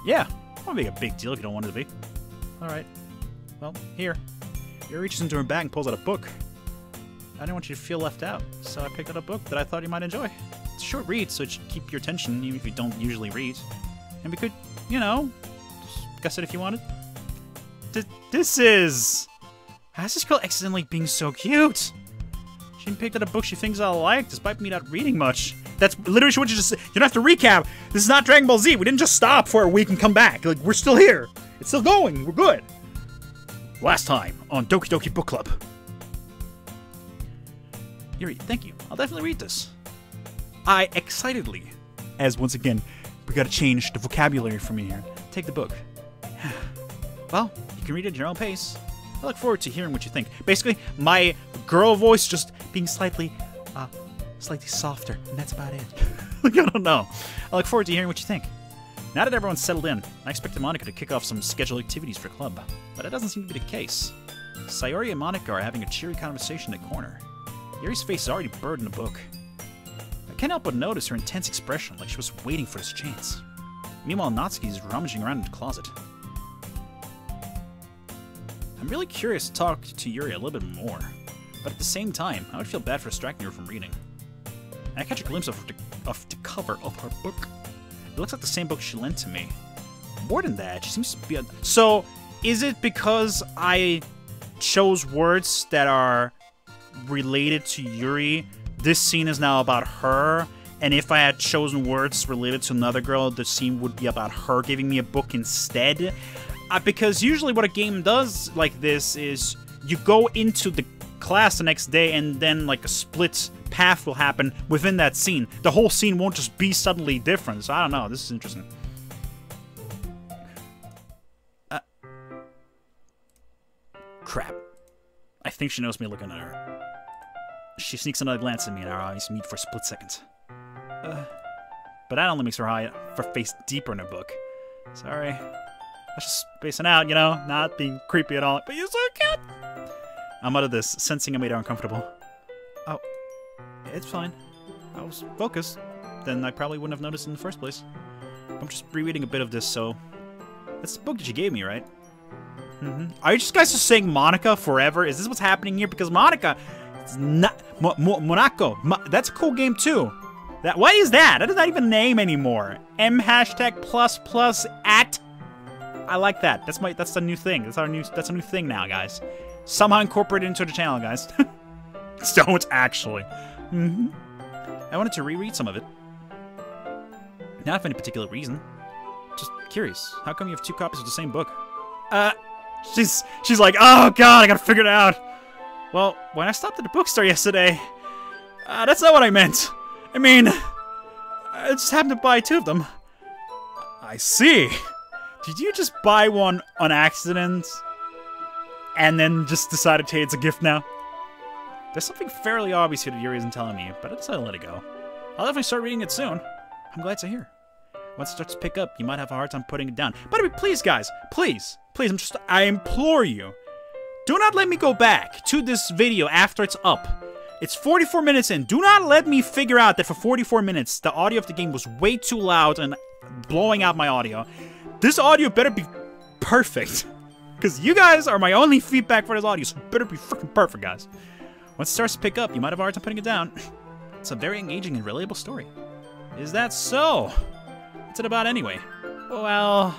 Yeah. It won't make a big deal if you don't want it to be. Alright. Well, here. He reaches into her bag and pulls out a book. I didn't want you to feel left out, so I picked out a book that I thought you might enjoy. It's a short read, so it should keep your attention even if you don't usually read. And we could, you know, discuss it if you wanted. This is... How's this girl accidentally being so cute? She picked out a book she thinks I'll like, despite me not reading much. That's literally what you just said. You don't have to recap. This is not Dragon Ball Z. We didn't just stop for a week and come back. Like, we're still here. It's still going. We're good. Last time on Doki Doki Book Club. Yuri, thank you. I'll definitely read this. I excitedly, as once again, we gotta change the vocabulary for me here. Take the book. Well, you can read it at your own pace. I look forward to hearing what you think. Basically, my girl voice just being slightly softer, and that's about it. Like, I don't know. I look forward to hearing what you think. Now that everyone's settled in, I expected Monica to kick off some scheduled activities for club, but it doesn't seem to be the case. Sayori and Monica are having a cheery conversation in the corner. Yuri's face is already buried in the book. I can't help but notice her intense expression, like she was waiting for this chance. Meanwhile, Natsuki is rummaging around in the closet. I'm really curious to talk to Yuri a little bit more, but at the same time, I would feel bad for distracting her from reading. And I catch a glimpse of the cover of her book. It looks like the same book she lent to me. More than that, she seems to be So, is it because I chose words that are related to Yuri? This scene is now about her, and if I had chosen words related to another girl, the scene would be about her giving me a book instead. Because usually what a game does like this is you go into the class the next day and then like a split path will happen within that scene. The whole scene won't just be suddenly different. So I don't know. This is interesting. Crap. I think she knows me looking at her. She sneaks another glance at me and our eyes meet for a split second. But that only makes her face deeper in her book. Sorry. I was just spacing out, you know, not being creepy at all. But you're so cute! I'm out of this, sensing I made her uncomfortable. Oh, it's fine. I was focused. Then I probably wouldn't have noticed in the first place. I'm just rereading a bit of this, so... That's the book that you gave me, right? Are you just guys just saying Monica forever? Is this what's happening here? Because Monica... It's not... Monaco. That's a cool game, too. What is that? That is not even a name anymore. M #++ at... I like that. That's the new thing. That's a new thing now, guys. Somehow incorporated into the channel, guys. Don't actually. I wanted to reread some of it. Not for any particular reason. Just curious. How come you have 2 copies of the same book? She's like, oh god, I gotta figure it out. Well, when I stopped at the bookstore yesterday, that's not what I meant. I mean, I just happened to buy 2 of them. I see. Did you just buy one on accident and then just decide to say it's a gift now? There's something fairly obvious here that Yuri isn't telling me, but I decided to let it go. I'll definitely start reading it soon. I'm glad to hear. Once it starts to pick up, you might have a hard time putting it down. But please, guys, please, I implore you, do not let me go back to this video after it's up. It's 44 minutes in. Do not let me figure out that for 44 minutes, the audio of the game was way too loud and blowing out my audio. This audio better be perfect. Because you guys are my only feedback for this audio, so it better be freaking perfect, guys. Once it starts to pick up, you might have a hard time putting it down. It's a very engaging and relatable story. Is that so? What's it about anyway? Well...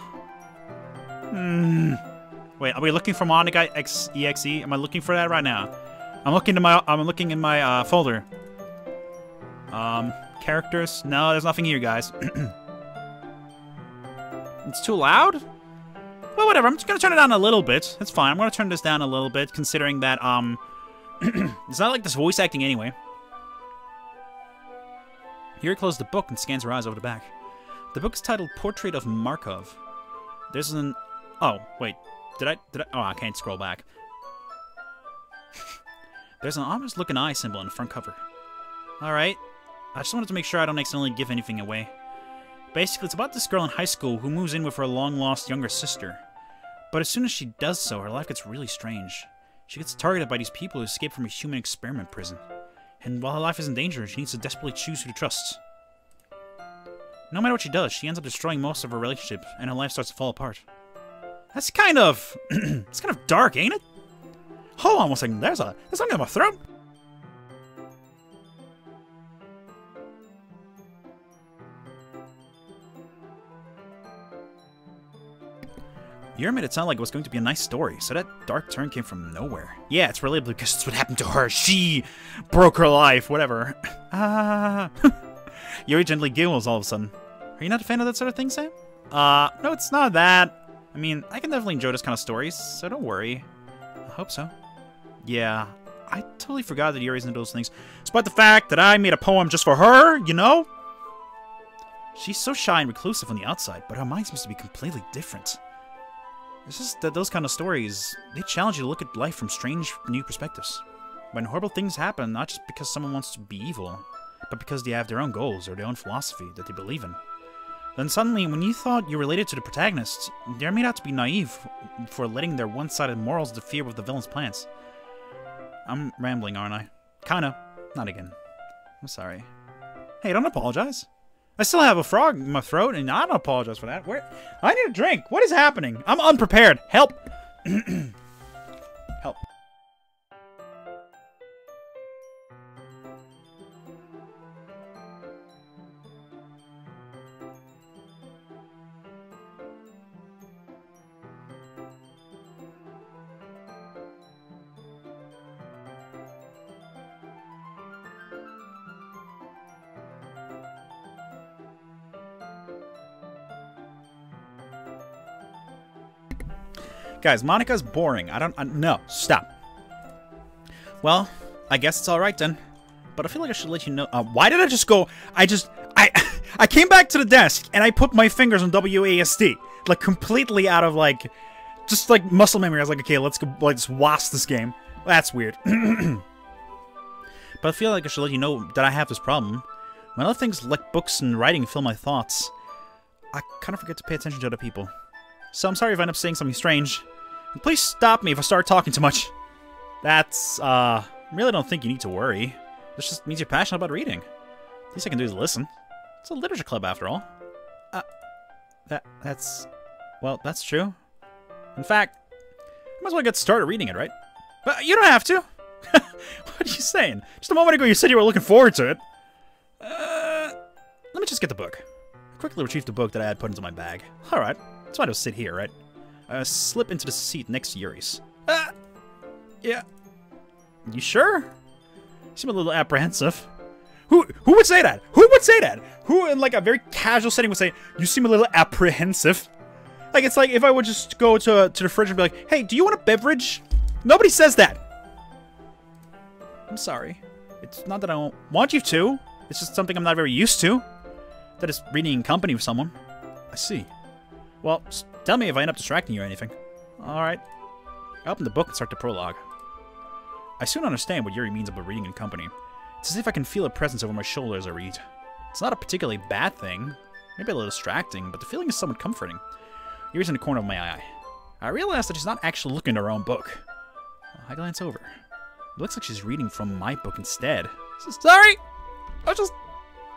Wait, are we looking for Monica EXE? Am I looking for that right now? I'm looking in my folder. Characters? No, there's nothing here, guys. It's too loud? Well, whatever. I'm just gonna turn it down a little bit. That's fine. I'm gonna turn this down a little bit, considering that, it's not like this voice acting anyway. Yuri closes the book and scans her eyes over the back. The book is titled Portrait of Markov. There's an... Oh, wait. Did I... Oh, I can't scroll back. There's an ominous-looking eye symbol on the front cover. Alright. I just wanted to make sure I don't accidentally give anything away. Basically, it's about this girl in high school who moves in with her long-lost younger sister. But as soon as she does so, her life gets really strange. She gets targeted by these people who escaped from a human experiment prison. And while her life is in danger, she needs to desperately choose who to trust. No matter what she does, she ends up destroying most of her relationships, and her life starts to fall apart. That's kind of... it's kind of dark, ain't it? Hold on one second, there's something in my throat! You made it sound like it was going to be a nice story, so that dark turn came from nowhere. Yeah, it's relatable because it's what happened to her. She broke her life, whatever. Yuri gently giggles all of a sudden. Are you not a fan of that sort of thing, Sam? No, it's not that. I mean, I can definitely enjoy this kind of stories, so don't worry. I hope so. Yeah, I totally forgot that Yuri's into those things. Despite the fact that I made a poem just for her, you know? She's so shy and reclusive on the outside, but her mind seems to be completely different. It's just that those kind of stories, they challenge you to look at life from strange, new perspectives. When horrible things happen, not just because someone wants to be evil, but because they have their own goals or their own philosophy that they believe in. Then suddenly, when you thought you related to the protagonist, they're made out to be naive for letting their one-sided morals interfere with the villain's plans. I'm rambling, aren't I? Kinda. Not again. I'm sorry. Hey, don't apologize. I still have a frog in my throat, and I don't apologize for that. I need a drink. What is happening? I'm unprepared. Help. Help. Guys, Monica's boring. No, stop. Well, I guess it's alright then. But I feel like I should let you know. Why did I just go? I came back to the desk and I put my fingers on WASD. Like, completely out of, like, just like muscle memory. I was like, okay, let's go, let's watch this game. That's weird. But I feel like I should let you know that I have this problem. When other things like books and writing fill my thoughts, I kind of forget to pay attention to other people. So I'm sorry if I end up saying something strange. And please stop me if I start talking too much. That's, I really don't think you need to worry. This just means you're passionate about reading. Least I can do is listen. It's a literature club after all. Well, that's true. In fact, I might as well get started reading it, right? But you don't have to. What are you saying? Just a moment ago you said you were looking forward to it. Let me just get the book. I quickly retrieved the book that I had put into my bag. Alright, that's why I'll sit here, right? I slip into the seat next to Yuri's. Yeah. You sure? You seem a little apprehensive. Who would say that? Who would say that? Who in like a very casual setting would say, you seem a little apprehensive? Like, it's like if I would just go to the fridge and be like, hey, do you want a beverage? Nobody says that. I'm sorry. It's not that I don't want you to. It's just something I'm not very used to. That is reading in company with someone. I see. Well, just tell me if I end up distracting you or anything. Alright. I open the book and start the prologue. I soon understand what Yuri means about reading in company. It's as if I can feel a presence over my shoulder as I read. It's not a particularly bad thing. Maybe a little distracting, but the feeling is somewhat comforting. Yuri's in the corner of my eye. I realize that she's not actually looking at her own book. I glance over. It looks like she's reading from my book instead. Sorry!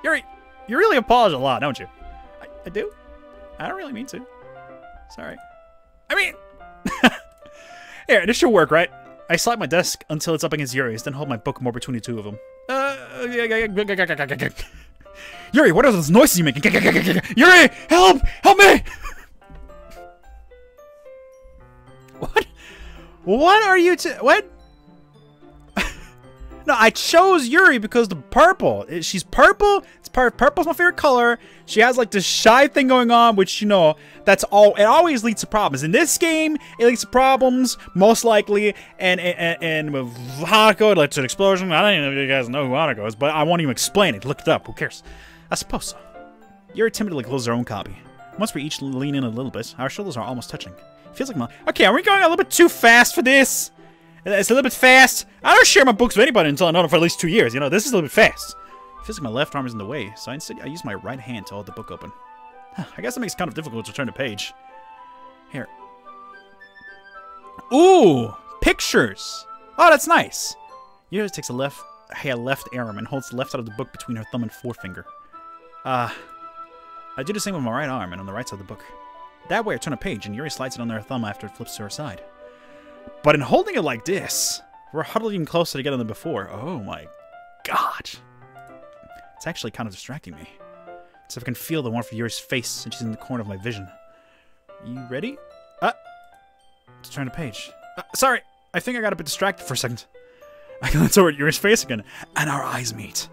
Yuri, you really apologize a lot, don't you? I do? I don't really mean to. Sorry. I mean... Here, this should work, right? I slide my desk until it's up against Yuri's, then hold my book more between the two of them. Yuri, what are those noises you making? Yuri, help! Help me! What? What are you what? No, I chose Yuri because the purple. She's purple. Purple's my favorite color. She has like this shy thing going on, which, you know, that's all. It always leads to problems. In this game, it leads to problems, most likely. And with Hanako, it led to an explosion. I don't even know if you guys know who Hanako is, but I won't even explain it. Look it up. Who cares? I suppose so. Yuri timidly closes her own copy. Once we each lean in a little bit, our shoulders are almost touching. It feels like okay, are we going a little bit too fast for this? It's a little bit fast. I don't share my books with anybody until I know them for at least 2 years. You know, this is a little bit fast. It feels like my left arm is in the way, so instead I use my right hand to hold the book open. I guess it makes it kind of difficult to turn the page. Here. Ooh! Pictures! Oh, that's nice. Yuri takes a left arm and holds the left side of the book between her thumb and forefinger. I do the same with my right arm and on the right side of the book. That way I turn a page and Yuri slides it under her thumb after it flips to her side. But in holding it like this, we're huddled even closer together than before. Oh my god. It's actually kind of distracting me. So I can feel the warmth of Yuri's face and she's in the corner of my vision. You ready? To turn the page. Sorry, I think I got a bit distracted for a second. I glance over at Yuri's face again, and our eyes meet.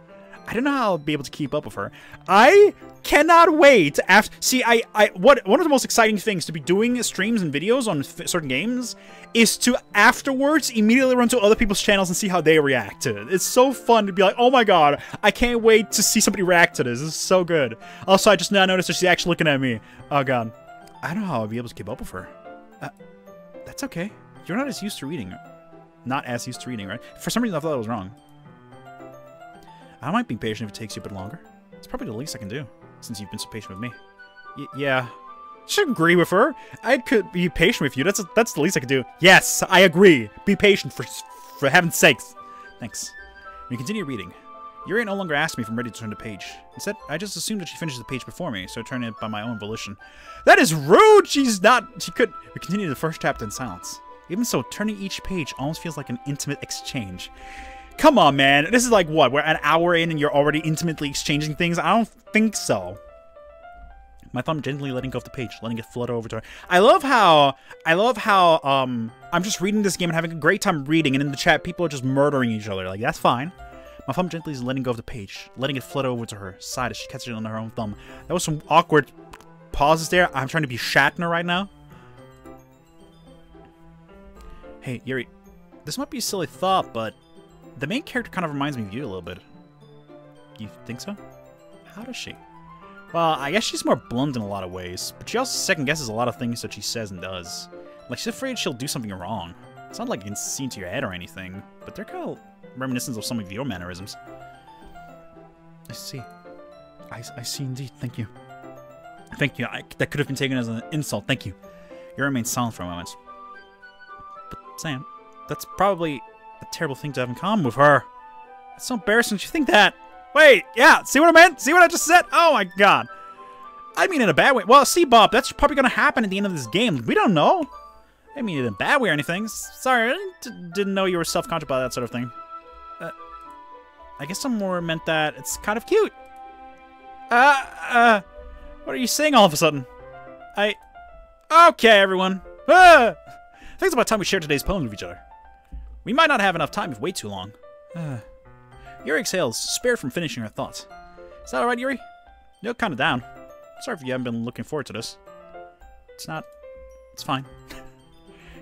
I don't know how I'll be able to keep up with her. I cannot wait after. See, one of the most exciting things to be doing streams and videos on certain games is to afterwards immediately run to other people's channels and see how they react to it. It's so fun to be like, oh my god, I can't wait to see somebody react to this. This is so good. Also, I just now noticed that she's actually looking at me. Oh god. I don't know how I'll be able to keep up with her. That's okay. You're not as used to reading. Not as used to reading, right? For some reason, I thought I was wrong. I might be patient if it takes you a bit longer. It's probably the least I can do, since you've been so patient with me. Yeah. I should agree with her. I could be patient with you. That's the least I could do. Yes, I agree. Be patient, for heaven's sakes. Thanks. We continue reading. Yuri no longer asks me if I'm ready to turn the page. Instead, I just assumed that she finishes the page before me, so I turn it by my own volition. That is rude! She could... We continue the first chapter in silence. Even so, turning each page almost feels like an intimate exchange. Come on, man. This is like, what? We're an hour in and you're already intimately exchanging things? I don't think so. My thumb gently letting go of the page, letting it flutter over to her. I love how, I'm just reading this game and having a great time reading, and in the chat, people are just murdering each other. Like, that's fine. My thumb gently is letting go of the page, letting it flutter over to her side as she catches it on her own thumb. That was some awkward pauses there. I'm trying to be Shatner right now. Hey, Yuri, this might be a silly thought, but the main character kind of reminds me of you a little bit. You think so? How does she? Well, I guess she's more blunt in a lot of ways, but she also second-guesses a lot of things that she says and does. Like, she's afraid she'll do something wrong. It's not like you can see into your head or anything, but they're kind of reminiscent of some of your mannerisms. I see. I see indeed. Thank you. Thank you. That could have been taken as an insult. Thank you. You remain silent for a moment. But, Sam, that's probably a terrible thing to have in common with her. It's so embarrassing. You think that? Wait, yeah, see what I meant? See what I just said? Oh my god. I mean in a bad way. Well, see, Bob, that's probably going to happen at the end of this game. We don't know. I mean in a bad way or anything. Sorry, I didn't know you were self-conscious about that sort of thing. I guess some more meant that it's kind of cute. What are you saying all of a sudden? Okay, everyone. I think it's about time we share today's poems with each other. We might not have enough time if we wait too long. Yuri exhales, spared from finishing her thoughts. Is that alright, Yuri? You look kind of down. Sorry if you haven't been looking forward to this. It's not... It's fine.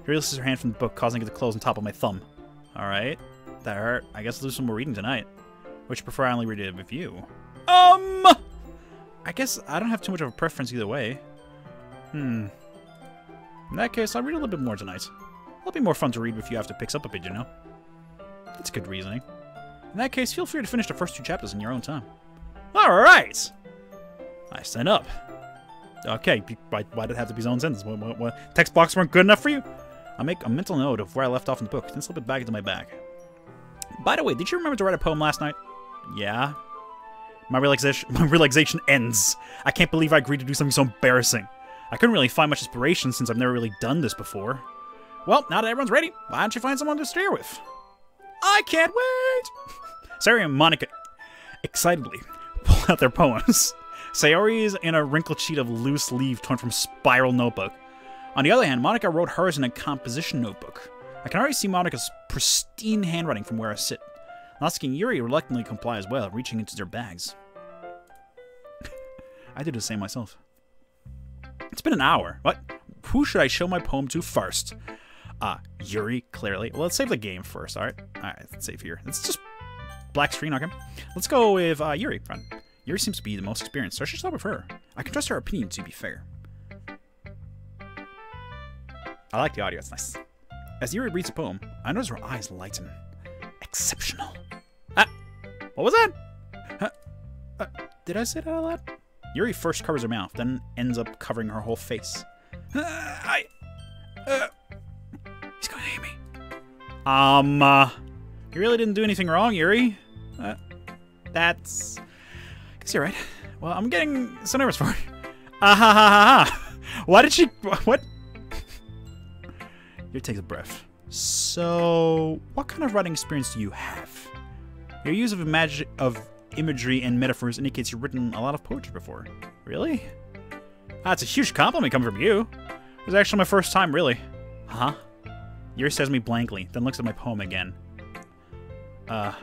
Yuri lifts her hand from the book, causing it to close on top of my thumb. Alright. That hurt. I guess I'll do some more reading tonight. Would you prefer I only read it with you? I guess I don't have too much of a preference either way. In that case, I'll read a little bit more tonight. It'll be more fun to read with you after it picks up a bit, you know? That's good reasoning. In that case, feel free to finish the first 2 chapters in your own time. Alright! I stand up. Okay, why did it have to be his own sentence? What? Text boxes weren't good enough for you? I'll make a mental note of where I left off in the book, then slip it back into my bag. By the way, did you remember to write a poem last night? Yeah. My relaxation ends. I can't believe I agreed to do something so embarrassing. I couldn't really find much inspiration since I've never really done this before. Well, now that everyone's ready, why don't you find someone to steer with? I can't wait! Sayori and Monica excitedly pull out their poems. Sayori is in a wrinkled sheet of loose leaf torn from Spiral Notebook, On the other hand, Monica wrote hers in a composition notebook. I can already see Monica's pristine handwriting from where I sit. Natsuki and Yuri reluctantly comply as well, reaching into their bags. I did the same myself. It's been an hour. What? Who should I show my poem to first? Yuri, clearly. Well, let's save the game first, alright? Alright, let's save here. It's just black screen, okay? Let's go with Yuri, friend. Yuri seems to be the most experienced, so I should start with her. I can trust her opinion, to be fair. I like the audio, it's nice. As Yuri reads the poem, I notice her eyes lighten. Exceptional. What was that? Did I say that out loud? Yuri first covers her mouth, then ends up covering her whole face. He's gonna hate me. You really didn't do anything wrong, Yuri. That's... I guess you're right. Well, I'm getting so nervous for it. Why did she... What? Yuri takes a breath. So, what kind of writing experience do you have? Your use of imagery and metaphors indicates you've written a lot of poetry before. Really? That's a huge compliment coming from you. It was actually my first time, really. Huh? Yuri stares at me blankly, then looks at my poem again. Well,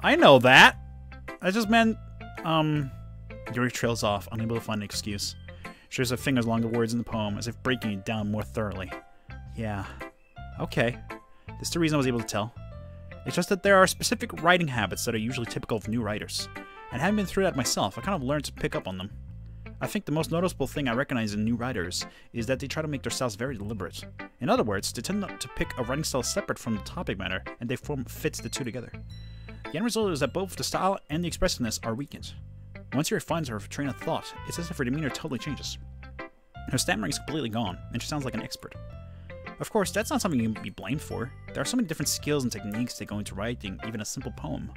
I know that. I just meant, Yuri trails off, unable to find an excuse. She traces her fingers along the words in the poem, as if breaking it down more thoroughly. Yeah. Okay. That's the reason I was able to tell. It's just that there are specific writing habits that are usually typical of new writers. And having been through that myself, I kind of learned to pick up on them. I think the most noticeable thing I recognize in new writers is that they try to make their styles very deliberate. In other words, they tend to pick a writing style separate from the topic matter, and they fits the two together. The end result is that both the style and the expressiveness are weakened. Once Yuri finds her train of thought, it's as if her demeanor totally changes. Her stammering is completely gone, and she sounds like an expert. Of course, that's not something you can be blamed for. There are so many different skills and techniques that go into writing even a simple poem.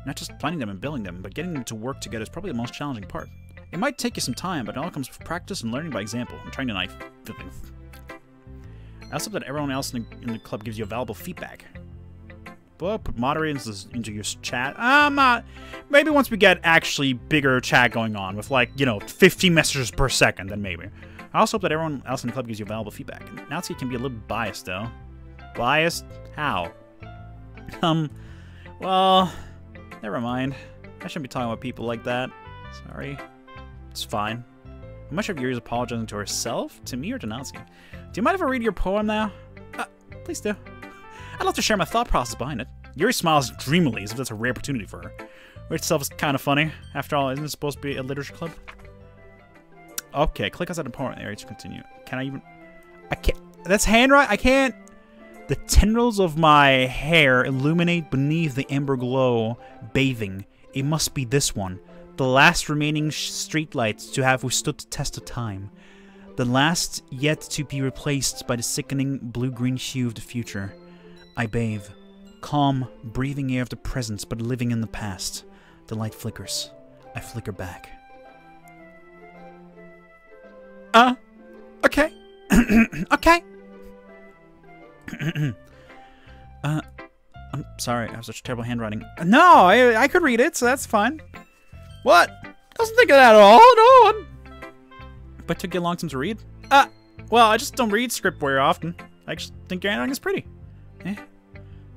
Not just planning them and building them, but getting them to work together is probably the most challenging part. It might take you some time, but it all comes with practice and learning by example. I'm trying to knife. I also hope that everyone else in the club gives you valuable feedback. But put moderators into your chat. Maybe once we get actually bigger chat going on with, like, 50 messages per second, then maybe. I also hope that everyone else in the club gives you valuable feedback. Natsuki can be a little biased, though. Biased? How? Well, never mind. I shouldn't be talking about people like that. Sorry. It's fine. How much of Yuri's apologizing to herself, to me, or to Natsuki? Do you mind if I read your poem now? Please do. I'd love to share my thought process behind it. Yuri smiles dreamily as if that's a rare opportunity for her. Which itself is kind of funny. After all, isn't it supposed to be a literature club? Okay, click outside the poem area to continue. Can I even... I can't... That's handwriting? I can't... The tendrils of my hair illuminate beneath the ember glow, bathing. It must be this one. The last remaining streetlights to have withstood the test of time. The last yet to be replaced by the sickening blue-green hue of the future. I bathe. Calm, breathing air of the present, but living in the past. The light flickers. I flicker back. Okay. Okay. I'm sorry, I have such terrible handwriting. No, I could read it, so that's fine. What? Doesn't think of that at all, no one. But it took you a long time to read? Well, I just don't read script very often. I just think your handwriting is pretty.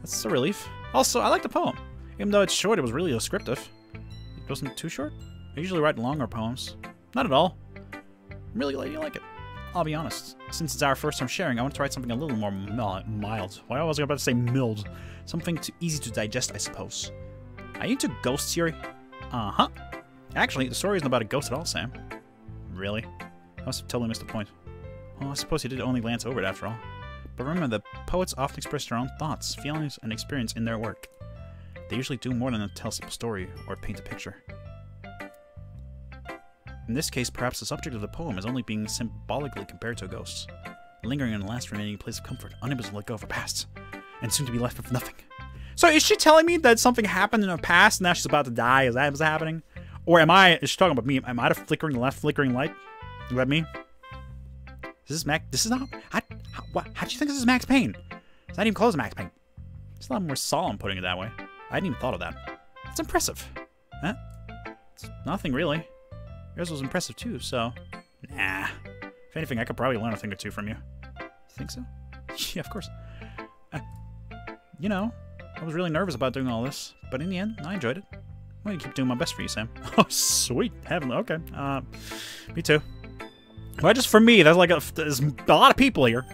That's a relief. Also, I like the poem. Even though it's short, it was really descriptive. It wasn't too short. I usually write longer poems. Not at all. I'm really glad you like it. I'll be honest. Since it's our first time sharing, I want to write something a little more mild. Why was I about to say mild? Something easy to digest, I suppose. Are you into ghosts, Yuri? Uh-huh. Actually, the story isn't about a ghost at all, Sam. Really? I must have totally missed the point. Well, I suppose you did only glance over it after all. But remember that poets often express their own thoughts, feelings, and experience in their work. They usually do more than tell a simple story or paint a picture. In this case, perhaps the subject of the poem is only being symbolically compared to a ghost, lingering in the last remaining place of comfort, unable to let go of her past, and soon to be left with nothing. So is she telling me that something happened in her past and now she's about to die? Is that what's happening? Or is she talking about me? Am I the last flickering light? Is that me? Is this Max? This is not... How do you think this is Max Payne? It's not even close to Max Payne. It's a lot more solemn putting it that way. I hadn't even thought of that. It's impressive. Huh? It's nothing really. Yours was impressive too, so... Nah. If anything, I could probably learn a thing or two from you. You think so? Yeah, of course. You know, I was really nervous about doing all this, but in the end, I enjoyed it. I'm gonna keep doing my best for you, Sam. Oh, sweet. Heavenly. Okay. Me too. But just for me, there's like there's a lot of people here.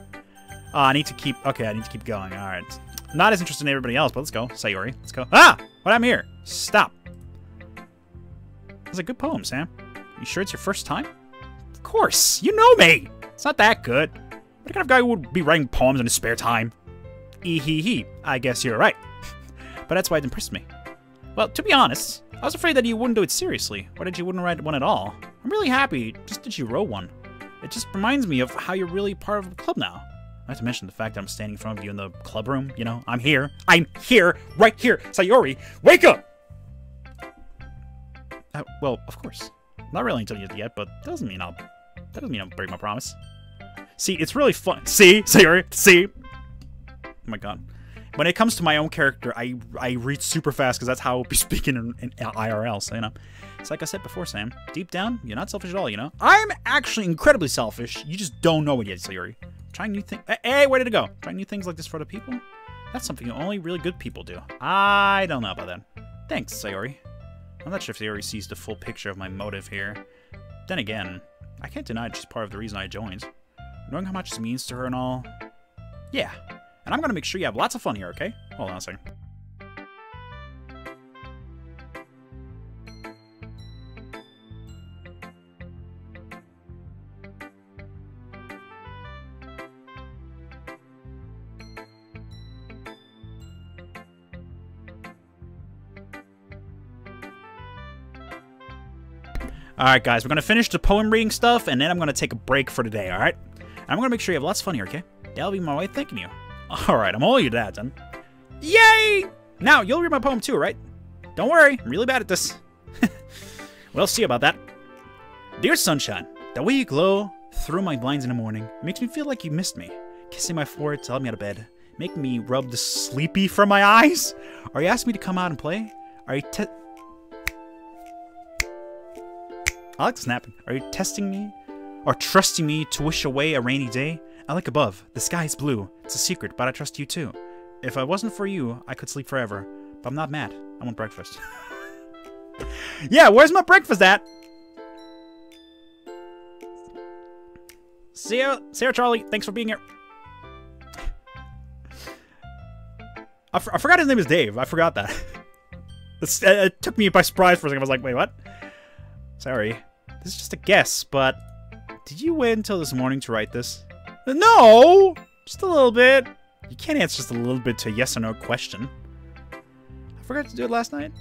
I need to keep... Okay, I need to keep going. All right. Not as interested in everybody else, but let's go. Sayori. Let's go. Ah! What happened here? Stop. That's a good poem, Sam. You sure it's your first time? Of course. You know me. It's not that good. What kind of guy would be writing poems in his spare time? Ee-hee-hee. I guess you're right. But that's why it impressed me. Well, to be honest, I was afraid that you wouldn't do it seriously, or that you wouldn't write one at all. I'm really happy just that you wrote one. It just reminds me of how you're really part of the club now. Not to mention the fact that I'm standing in front of you in the club room. You know, I'm here. I'm here. Right here. Sayori, wake up! Well, of course. Not really until yet, but that doesn't mean I'll break my promise. See, it's really fun. See? Sayori, see? Oh my god. When it comes to my own character, I read super fast because that's how I'll be speaking in IRL, so, you know. It's like I said before, Sam. Deep down, you're not selfish at all, you know? I'm actually incredibly selfish. You just don't know it yet, Sayori. Trying new things. Hey, where did it go? Trying new things like this for other people? That's something only really good people do. I don't know about that. Thanks, Sayori. I'm not sure if Sayori sees the full picture of my motive here. Then again, I can't deny it's just part of the reason I joined. Knowing how much this means to her and all. Yeah. And I'm gonna make sure you have lots of fun here, okay? Hold on a second. Alright, guys, we're going to finish the poem reading stuff, and then I'm going to take a break for today, alright? And I'm going to make sure you have lots of fun here, okay? That'll be my way of thanking you. Alright, I'm all your dad, then. Yay! Now, you'll read my poem too, right? Don't worry, I'm really bad at this. We'll see about that. Dear sunshine, the way you glow through my blinds in the morning makes me feel like you missed me. Kissing my forehead to help me out of bed. Making me rub the sleepy from my eyes. Are you asking me to come out and play? Are you I like snapping. Are you testing me? Or trusting me to wish away a rainy day? I like above. The sky is blue. It's a secret, but I trust you too. If it wasn't for you, I could sleep forever. But I'm not mad. I want breakfast. Yeah, where's my breakfast at? See ya, Charlie. Thanks for being here. I forgot his name is Dave. I forgot that. It took me by surprise for a second. I was like, wait, what? Sorry. This is just a guess, but did you wait until this morning to write this? No! Just a little bit. You can't answer just a little bit to a yes or no question. I forgot to do it last night.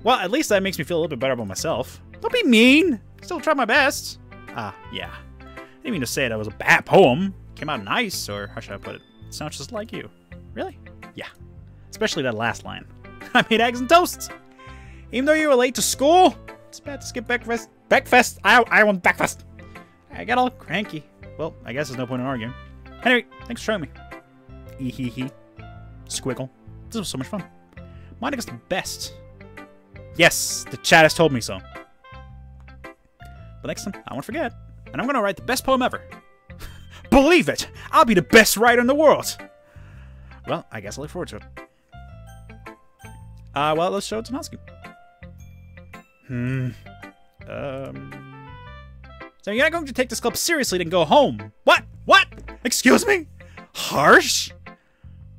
Well, at least that makes me feel a little bit better about myself. Don't be mean. Still try my best. Yeah. I didn't mean to say that was a bad poem. Came out nice, or how should I put it? It sounds just like you. Really? Yeah. Especially that last line. I made eggs and toast. Even though you were late to school, it's bad to skip breakfast. Breakfast. I want breakfast. I got all cranky. Well, I guess there's no point in arguing. Anyway, thanks for showing me. Hee. Squiggle. This was so much fun. Mine is the best. Yes, the chat has told me so. But next time, I won't forget. And I'm gonna write the best poem ever. Believe it! I'll be the best writer in the world! Well, I guess I look forward to it. Well, let's show it to Natsuki. So you're not going to take this club seriously, then go home. What? What? Excuse me? Harsh?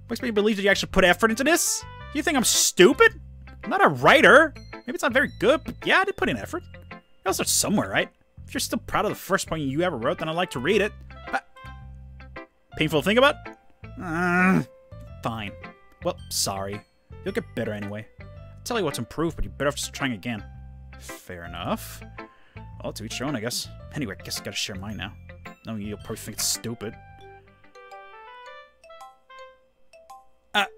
Makes me believe that you actually put effort into this? You think I'm stupid? I'm not a writer. Maybe it's not very good, but yeah, I did put in effort. You gotta start somewhere, right? If you're still proud of the first poem you ever wrote, then I'd like to read it. Painful to think about? Fine. Well, sorry. You'll get better anyway. I'll tell you what's improved, but you're better off just trying again. Fair enough. Well, to each their own, I guess. Anyway, I guess I gotta share mine now. No, you'll probably think it's stupid. What?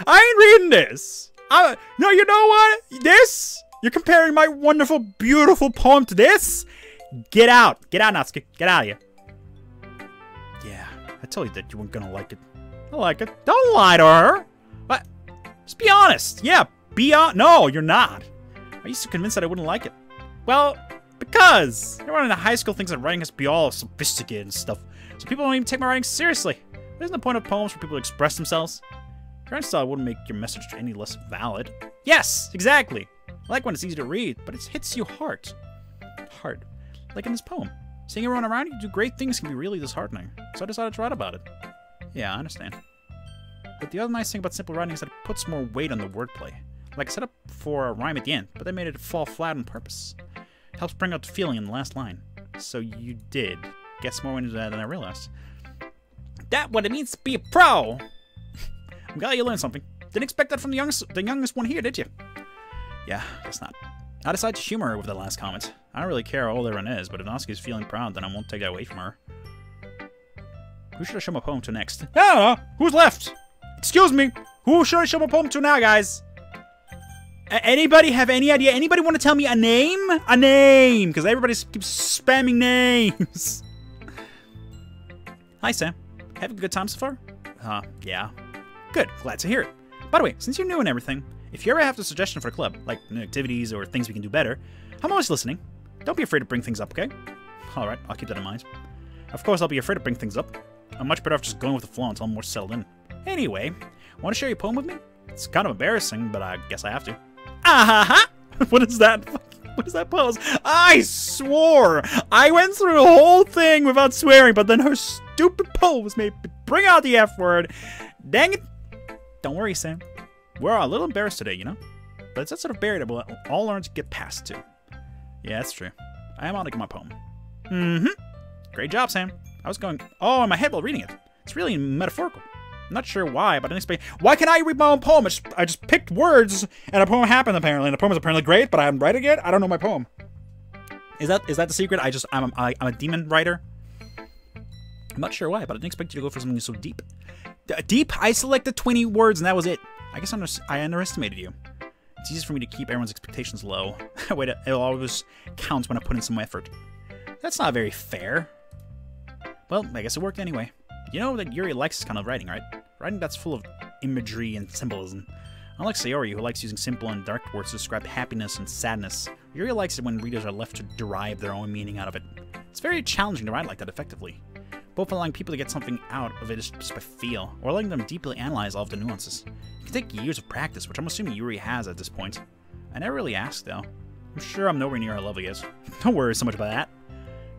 I ain't reading this. No, you know what? This? You're comparing my wonderful, beautiful poem to this? Get out. Get out, Natsuki. Get out of here. Yeah, I told you that you weren't gonna like it. I like it. Don't lie to her. What? Just be honest. Yeah, be honest. No, you're not. I used to convince that I wouldn't like it. Well, Because everyone in the high school thinks that writing has to be all sophisticated and stuff, so people don't even take my writing seriously. Isn't the point of poems for people to express themselves? Your writing style wouldn't make your message any less valid. Yes, exactly. I like when it's easy to read, but it hits you hard. Hard. Like in this poem. Seeing everyone around you do great things can be really disheartening, so I decided to write about it. Yeah, I understand. But the other nice thing about simple writing is that it puts more weight on the wordplay. Like I set up for a rhyme at the end, but they made it fall flat on purpose. It helps bring out the feeling in the last line. So you did get more into that than I realized. That's what it means to be a pro! I'm glad you learned something. Didn't expect that from the youngest one here, did you? Yeah, guess not. I decided to humor her with that last comment. I don't really care how old everyone is, but if Natsuki's feeling proud, then I won't take that away from her. Who should I show my poem to next? I don't know. Who's left? Excuse me. Who should I show my poem to now, guys? Anybody have any idea? Anybody want to tell me a name? A name! Because everybody keeps spamming names. Hi, Sam. Having a good time so far? Yeah. Good. Glad to hear it. By the way, since you're new and everything, if you ever have a suggestion for a club, like new activities or things we can do better, I'm always listening. Don't be afraid to bring things up, okay? Alright, I'll keep that in mind. Of course, I'll be afraid to bring things up. I'm much better off just going with the flow until I'm more settled in. Anyway, want to share your poem with me? It's kind of embarrassing, but I guess I have to. Ah-ha-ha! What is that? What is that pose? I swore! I went through the whole thing without swearing, but then her stupid pose made me bring out the F word. Dang it! Don't worry, Sam. We're a little embarrassed today, you know? But it's that sort of barrier that we'll all learn to get past, too. Yeah, that's true. I am on to get my poem. Mm-hmm. Great job, Sam. I was going, oh, in my head while reading it. It's really metaphorical. I'm not sure why, but I didn't explain. Why can't I read my own poem? I just picked words, and a poem happened, apparently. And the poem is apparently great, but I haven't read it yet. I don't know my poem. Is that the secret? I'm a demon writer. I'm not sure why, but I didn't expect you to go for something so deep. Deep? I selected 20 words, and that was it. I guess I underestimated you. It's easy for me to keep everyone's expectations low. Wait, it'll always count when I put in some effort. That's not very fair. Well, I guess it worked anyway. You know that Yuri likes this kind of writing, right? Writing that's full of imagery and symbolism. Unlike Sayori, who likes using simple and dark words to describe happiness and sadness, Yuri likes it when readers are left to derive their own meaning out of it. It's very challenging to write like that effectively, both allowing people to get something out of it just by feel, or letting them deeply analyze all of the nuances. It can take years of practice, which I'm assuming Yuri has at this point. I never really asked, though. I'm sure I'm nowhere near how level he is. Don't worry so much about that.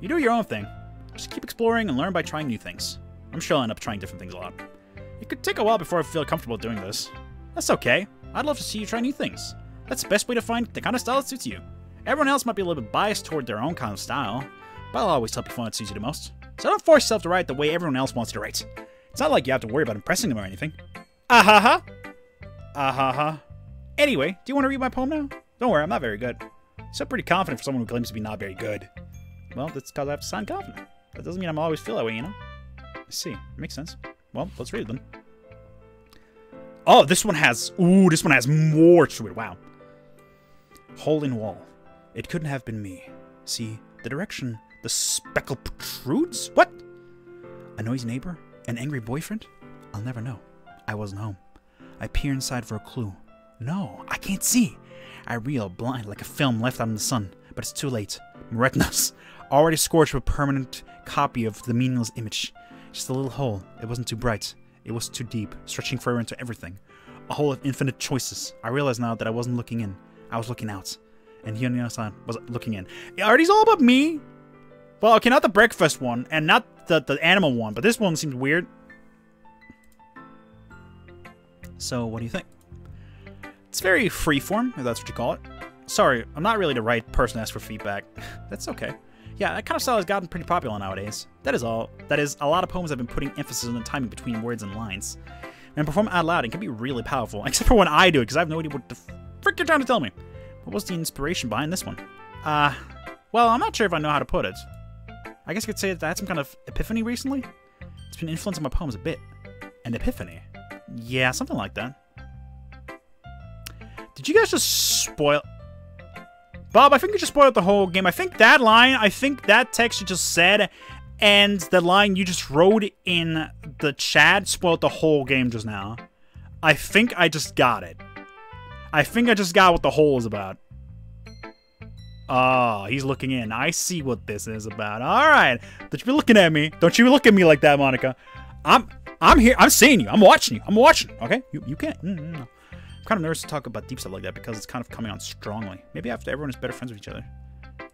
You do your own thing. Just keep exploring and learn by trying new things. I'm sure I'll end up trying different things a lot. It could take a while before I feel comfortable doing this. That's okay. I'd love to see you try new things. That's the best way to find the kind of style that suits you. Everyone else might be a little bit biased toward their own kind of style, but I'll always help you find what suits you the most. So don't force yourself to write the way everyone else wants you to write. It's not like you have to worry about impressing them or anything. Ah-ha-ha! Ah-ha-ha. Anyway, do you want to read my poem now? Don't worry, I'm not very good. You sound pretty confident for someone who claims to be not very good. Well, that's because I have to sound confident. That doesn't mean I'm always feel that way, you know? I see. Makes sense. Well, let's read them. Oh, this one has... Ooh, this one has more to it. Wow. Hole in wall. It couldn't have been me. See, the direction the speckle protrudes? What? A noisy neighbor? An angry boyfriend? I'll never know. I wasn't home. I peer inside for a clue. No, I can't see. I reel blind like a film left out in the sun, but it's too late. My retinas already scorched with a permanent copy of the meaningless image. Just a little hole. It wasn't too bright. It was too deep, stretching further into everything. A hole of infinite choices. I realize now that I wasn't looking in. I was looking out. And he on the other side was looking in. Are these all about me? Well, okay, not the breakfast one, and not the animal one, but this one seems weird. So, what do you think? It's very freeform, if that's what you call it. Sorry, I'm not really the right person to ask for feedback. That's okay. Yeah, that kind of style has gotten pretty popular nowadays. That is all. That is, a lot of poems have been putting emphasis on the timing between words and lines. When performed out loud, it can be really powerful, except for when I do it, because I have no idea what the frick you're trying to tell me. What was the inspiration behind this one? Well, I'm not sure if I know how to put it. I guess you could say that I had some kind of epiphany recently. It's been influencing my poems a bit. An epiphany? Yeah, something like that. Did you guys just spoil... Bob, I think you just spoiled the whole game. I think that line, I think that text you just said, and the line you just wrote in the chat spoiled the whole game just now. I think I just got it. I think I just got what the whole is about. Oh, he's looking in. I see what this is about. All right. Don't you be looking at me. Don't you look at me like that, Monica. I'm here. I'm seeing you. I'm watching you. I'm watching. Okay? You can't. No. I'm kind of nervous to talk about deep stuff like that because it's kind of coming on strongly. Maybe after everyone is better friends with each other.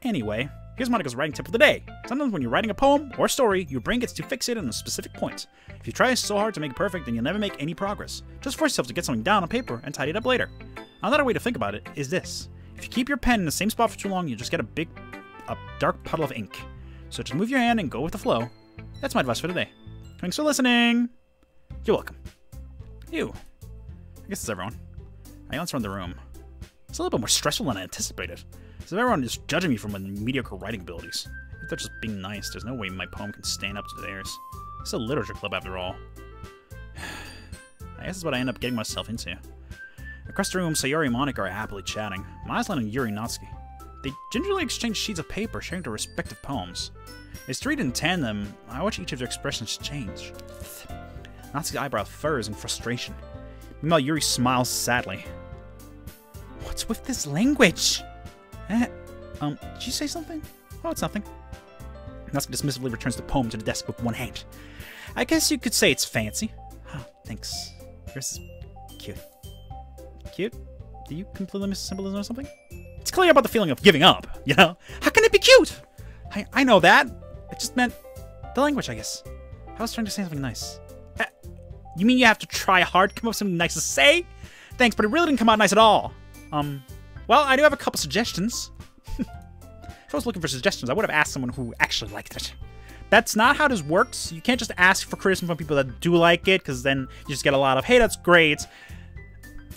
Anyway, here's Monica's writing tip of the day. Sometimes when you're writing a poem or a story, your brain gets too fixated on a specific point. If you try so hard to make it perfect, then you'll never make any progress. Just force yourself to get something down on paper and tidy it up later. Another way to think about it is this. If you keep your pen in the same spot for too long, you just get a dark puddle of ink. So just move your hand and go with the flow. That's my advice for today. Thanks for listening. You're welcome. I guess it's everyone. I glance around the room. It's a little bit more stressful than I anticipated. So everyone is judging me for my mediocre writing abilities. If they're just being nice, there's no way my poem can stand up to theirs. It's a literature club after all. I guess that's what I end up getting myself into. Across the room, Sayori and Monica are happily chatting. My eyes land on Yuri and Natsuki. They gingerly exchange sheets of paper, sharing their respective poems. As they read in tandem, I watch each of their expressions change. Natsuki's eyebrow furrows in frustration. Meanwhile, Yuri smiles sadly. What's with this language? Did you say something? Oh, it's nothing. Natsuki dismissively returns the poem to the desk with one hand. I guess you could say it's fancy. Oh, thanks. Yours is cute. Cute? Do you completely miss symbolism or something? It's clearly about the feeling of giving up, you know? How can it be cute? I know that. It just meant the language, I guess. I was trying to say something nice. You mean you have to try hard to come up with something nice to say? Thanks, but it really didn't come out nice at all. Well, I do have a couple suggestions. If I was looking for suggestions, I would have asked someone who actually liked it. That's not how this works. You can't just ask for criticism from people that do like it, because then you just get a lot of, hey, that's great.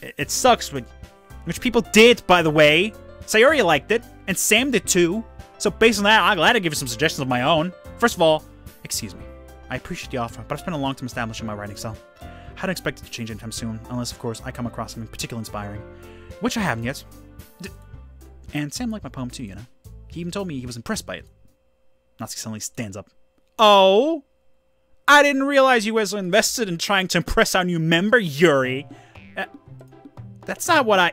It sucks, which people did, by the way. Sayori liked it, and Sam did too. So based on that, I'm glad to give you some suggestions of my own. First of all, excuse me. I appreciate the offer, but I've spent a long time establishing my writing style. I hadn't expected to change anytime soon, unless, of course, I come across something particularly inspiring. Which I haven't yet. And Sam liked my poem too, you know. He even told me he was impressed by it. Natsuki suddenly stands up. Oh? I didn't realize you were so invested in trying to impress our new member, Yuri. That's not what I...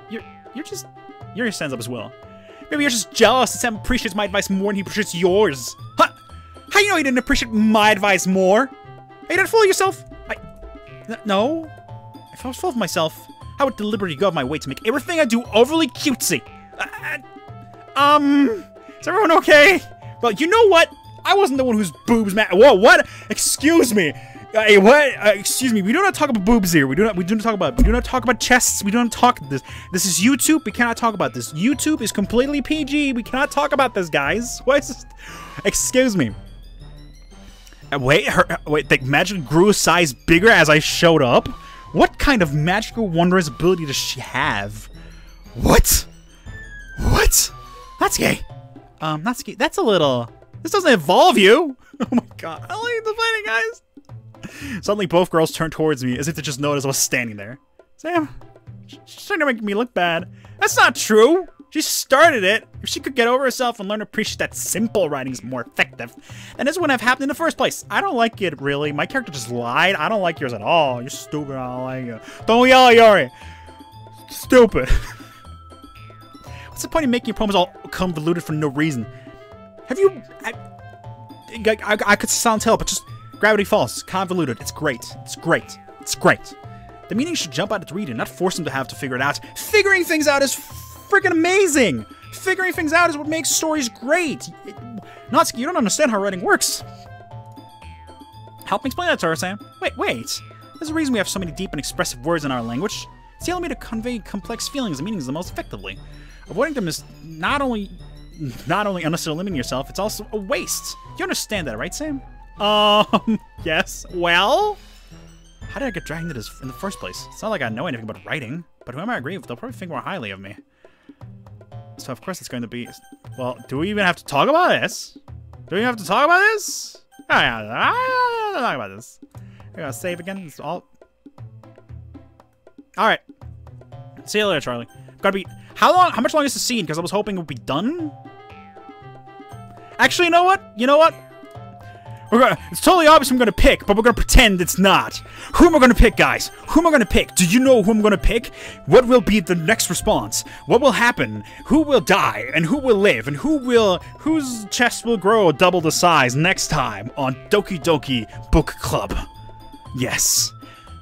You're just... Yuri stands up as well. Maybe you're just jealous that Sam appreciates my advice more than he appreciates yours. Huh? How you know he didn't appreciate my advice more? Are you not full of yourself? No. If I was full of myself, I would deliberately go out of my way to make everything I do overly cutesy. Is everyone okay? Well, you know what? I wasn't the one whose boobs Whoa, what? Excuse me. Hey, what? Excuse me. We do not talk about boobs here. We do not talk about chests. We do not talk this. This is YouTube. We cannot talk about this. YouTube is completely PG. We cannot talk about this, guys. What is this? Excuse me. Wait, the magic grew a size bigger as I showed up? What kind of magical wondrous ability does she have? What? What? Natsuki. Natsuki, that's a little... This doesn't involve you. Oh my god. I like the fighting, guys. Suddenly, both girls turned towards me as if to just notice I was standing there. Sam, she's trying to make me look bad. That's not true. She started it. If she could get over herself and learn to appreciate that simple writing is more effective, then this wouldn't have happened in the first place. I don't like it, really. My character just lied. I don't like yours at all. You're stupid. I don't like you. Don't yell at Yuri. Stupid. What's the point of making your poems all convoluted for no reason? Have you... I could sound tell, but just... Gravity Falls. Convoluted. It's great. It's great. It's great. The meaning should jump out at the reader, not force them to have to figure it out. Figuring things out is freaking amazing! Figuring things out is what makes stories great! Natsuki, you don't understand how writing works. Help me explain that to her, Sam. Wait. There's a reason we have so many deep and expressive words in our language. It's the only way to convey complex feelings and meanings the most effectively. Avoiding them is not only unnecessarily limiting yourself, it's also a waste. You understand that, right, Sam? Yes. Well? How did I get dragged into this in the first place? It's not like I know anything about writing, but whoever I agree with, they'll probably think more highly of me. So of course it's going to be... Well, do we even have to talk about this? Do we have to talk about this? Oh, yeah, I don't talk about this. We're gonna save again. It's all... Alright. See you later, Charlie. Gotta be... How much longer is the scene? Because I was hoping it would be done. Actually, you know what? It's totally obvious who I'm gonna pick, but we're gonna pretend it's not. Who am I gonna pick, guys? Who am I gonna pick? Do you know who I'm gonna pick? What will be the next response? What will happen? Who will die? And who will live? And whose chest will grow double the size next time on Doki Doki Book Club? Yes.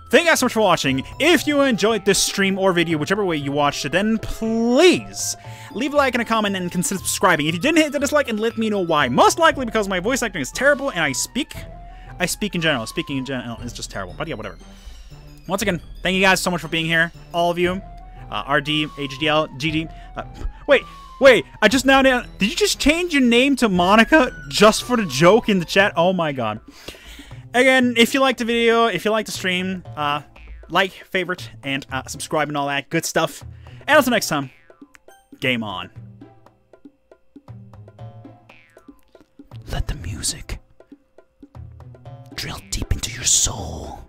Thank you guys so much for watching. If you enjoyed this stream or video, whichever way you watched it, then please leave a like and a comment and consider subscribing. If you didn't hit the dislike, and let me know why. Most likely because my voice acting is terrible and I speak in general. Speaking in general is just terrible. But yeah, whatever. Once again, thank you guys so much for being here. All of you. RD, HDL, GD. Wait, I just now... Did you just change your name to Monica just for the joke in the chat? Oh my god. Again, if you liked the video, if you liked the stream, like, favorite, and subscribe and all that good stuff. And until next time, game on. Let the music drill deep into your soul.